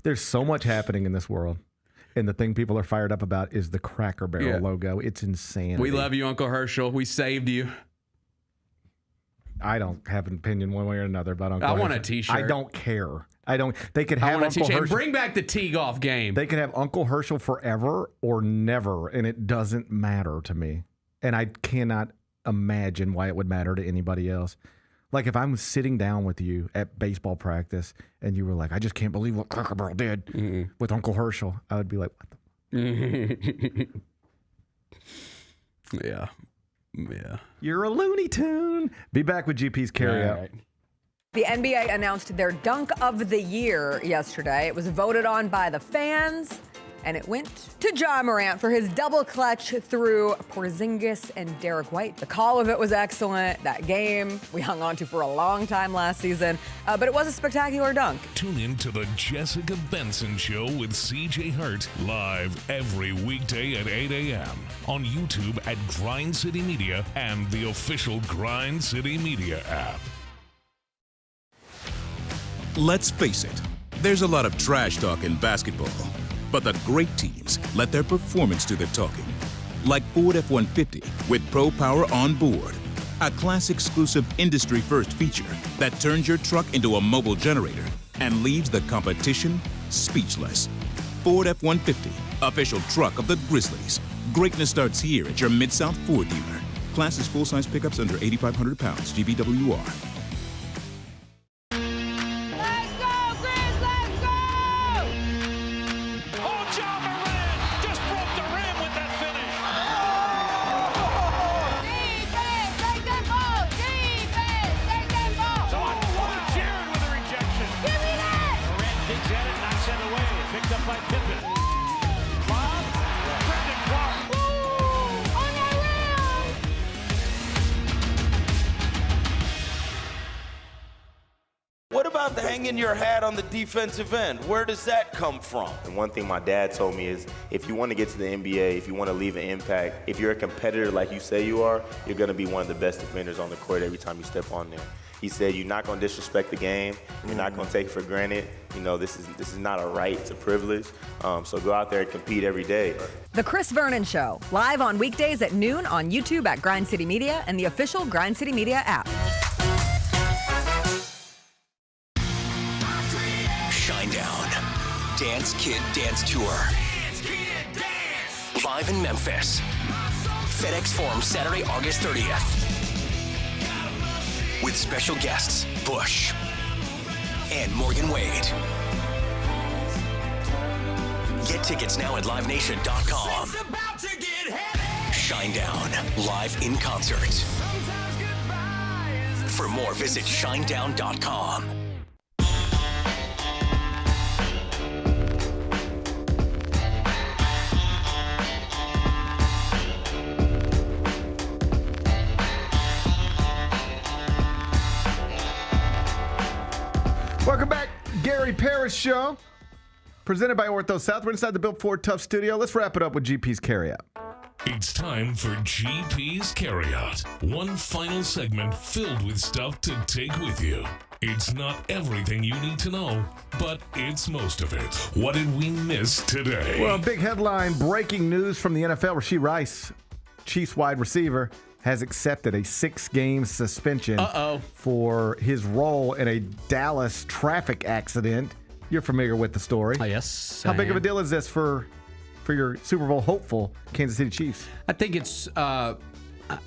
There's so much happening in this world. And the thing people are fired up about is the Cracker Barrel logo. It's insane. We love you, Uncle Herschel. We saved you. I don't have an opinion one way or another about Uncle Herschel. I want a T-shirt. I don't care. They could have Uncle Herschel. Bring back the tee golf game. They could have Uncle Herschel forever or never, and it doesn't matter to me. And I cannot imagine why it would matter to anybody else. Like if I'm sitting down with you at baseball practice and you were like, I just can't believe what Cracker Barrel did with Uncle Herschel, I would be like, what the? Yeah. Yeah. You're a Looney Tune. Be back with GP's carryout. Right. The NBA announced their dunk of the year yesterday. It was voted on by the fans, and it went to Ja Morant for his double clutch through Porzingis and Derek White. The call of it was excellent. That game we hung on to for a long time last season, but it was a spectacular dunk. Tune in to the Jessica Benson Show with CJ Hart live every weekday at 8 a.m. on YouTube at Grind City Media and the official Grind City Media app. Let's face it, there's a lot of trash talk in basketball. But the great teams let their performance do the talking. Like Ford F-150 with Pro Power on board. a class-exclusive industry-first feature that turns your truck into a mobile generator and leaves the competition speechless. Ford F-150, official truck of the Grizzlies. Greatness starts here at your Mid-South Ford dealer. Class is full-size pickups under 8,500 pounds, GVWR. What about the hanging your hat on the defensive end? Where does that come from? And one thing my dad told me is if you want to get to the NBA, if you want to leave an impact, if you're a competitor like you say you are, you're going to be one of the best defenders on the court every time you step on there. He said you're not going to disrespect the game. You're not going to take it for granted. You know, this is not a right, it's a privilege. So go out there and compete every day. The Chris Vernon Show, live on weekdays at noon on YouTube at Grind City Media and the official Grind City Media app. Shinedown. Dance Kid Dance Tour. Live in Memphis. FedEx Forum Saturday, August 30th. With special guests, Bush and Morgan Wade. Get tickets now at livenation.com. Shinedown, live in concert. For more, visit shinedown.com. Welcome back, Gary Parrish Show, presented by Ortho South. We're inside the Built Ford Tough studio. Let's wrap it up with GP's Carryout. It's time for GP's Carryout. One final segment filled with stuff to take with you. It's not everything you need to know, but it's most of it. What did we miss today? Well, big headline, breaking news from the NFL. Rashee Rice, Chiefs wide receiver, has accepted a 6-game suspension for his role in a Dallas traffic accident. You're familiar with the story. Yes. How big of a deal is this for your Super Bowl hopeful Kansas City Chiefs? I think it's, I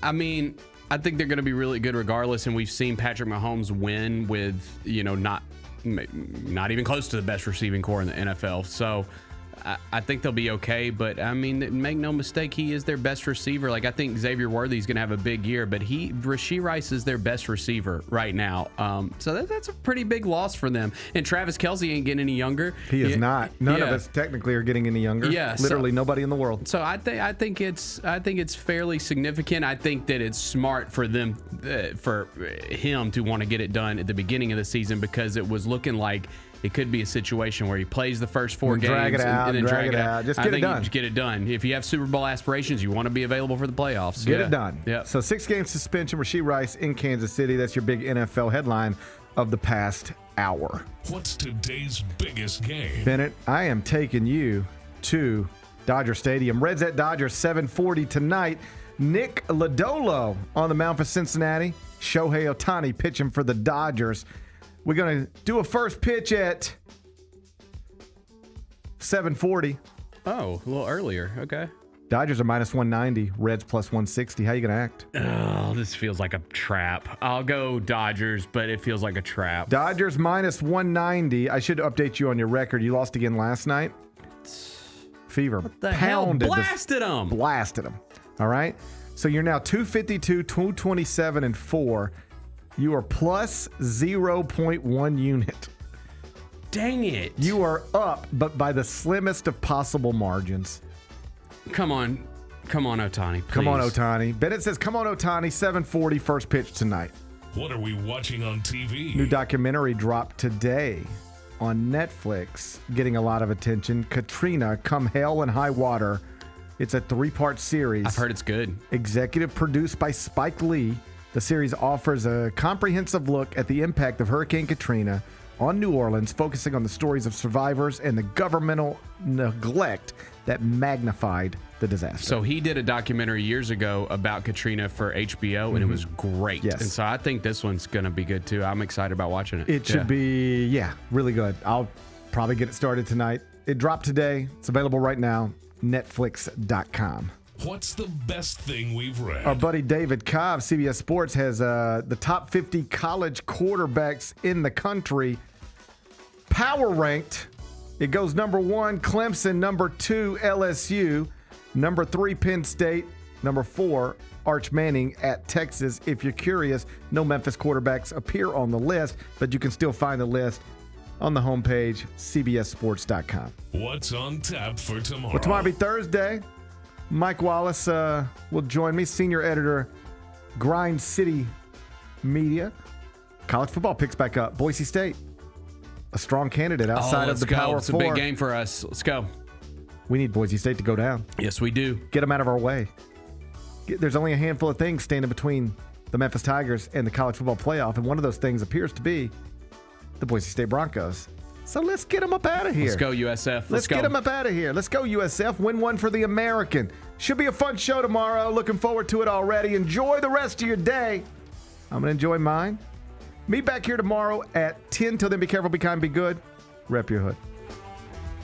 think they're going to be really good regardless. And we've seen Patrick Mahomes win with, not even close to the best receiving core in the NFL. So I think they'll be okay, but make no mistake, he is their best receiver. Like, I think Xavier Worthy's going to have a big year, but Rashee Rice is their best receiver right now. So that's a pretty big loss for them. And Travis Kelce ain't getting any younger. He is not. None of us technically are getting any younger. Yeah, literally nobody in the world. So I think it's fairly significant. I think that it's smart for them, for him to want to get it done at the beginning of the season, because it was looking like it could be a situation where he plays the first 4 games and then drag it out. Just get it done. Just get it done. If you have Super Bowl aspirations, you want to be available for the playoffs. Get it done. Yeah. So 6-game suspension, Rashee Rice in Kansas City. That's your big NFL headline of the past hour. What's today's biggest game? Bennett, I am taking you to Dodger Stadium. Reds at Dodgers, 7:40 tonight. Nick Lodolo on the mound for Cincinnati. Shohei Ohtani pitching for the Dodgers. We're going to do a first pitch at 7:40. Oh, a little earlier. Okay. Dodgers are minus 190. Reds plus 160. How you going to act? Oh, this feels like a trap. I'll go Dodgers, but it feels like a trap. Dodgers minus 190. I should update you on your record. You lost again last night. Fever. What the pounded hell? Blasted them. Blasted them. All right. So you're now 252, 227, and 4. You are plus 0.1 unit. Dang it. You are up, but by the slimmest of possible margins. Come on, Ohtani. Please. Come on, Ohtani. Bennett says, come on, Ohtani. 7:40, first pitch tonight. What are we watching on TV? New documentary dropped today on Netflix, getting a lot of attention. Katrina, Come Hell and High Water. It's a 3-part series. I've heard it's good. Executive produced by Spike Lee. The series offers a comprehensive look at the impact of Hurricane Katrina on New Orleans, focusing on the stories of survivors and the governmental neglect that magnified the disaster. So he did a documentary years ago about Katrina for HBO, and it was great. Yes. And so I think this one's going to be good, too. I'm excited about watching it. It should be, really good. I'll probably get it started tonight. It dropped today. It's available right now, Netflix.com. What's the best thing we've read? Our buddy David Cobb, CBS Sports, has the top 50 college quarterbacks in the country power ranked. It goes number 1, Clemson, number 2, LSU, number 3, Penn State, number 4, Arch Manning at Texas. If you're curious, no Memphis quarterbacks appear on the list, but you can still find the list on the homepage, cbssports.com. What's on tap for tomorrow? Well, tomorrow will be Thursday. Mike Wallace will join me, senior editor, Grind City Media. College football picks back up. Boise State, a strong candidate outside of the Power 4. It's a big game for us. Let's go. We need Boise State to go down. Yes, we do. Get them out of our way. There's only a handful of things standing between the Memphis Tigers and the college football playoff, and one of those things appears to be the Boise State Broncos. So let's get them up out of here. Let's go, USF. Let's get them up out of here. Let's go, USF. Win one for the American. Should be a fun show tomorrow. Looking forward to it already. Enjoy the rest of your day. I'm going to enjoy mine. Meet back here tomorrow at 10. Till then, be careful, be kind, be good. Rep your hood.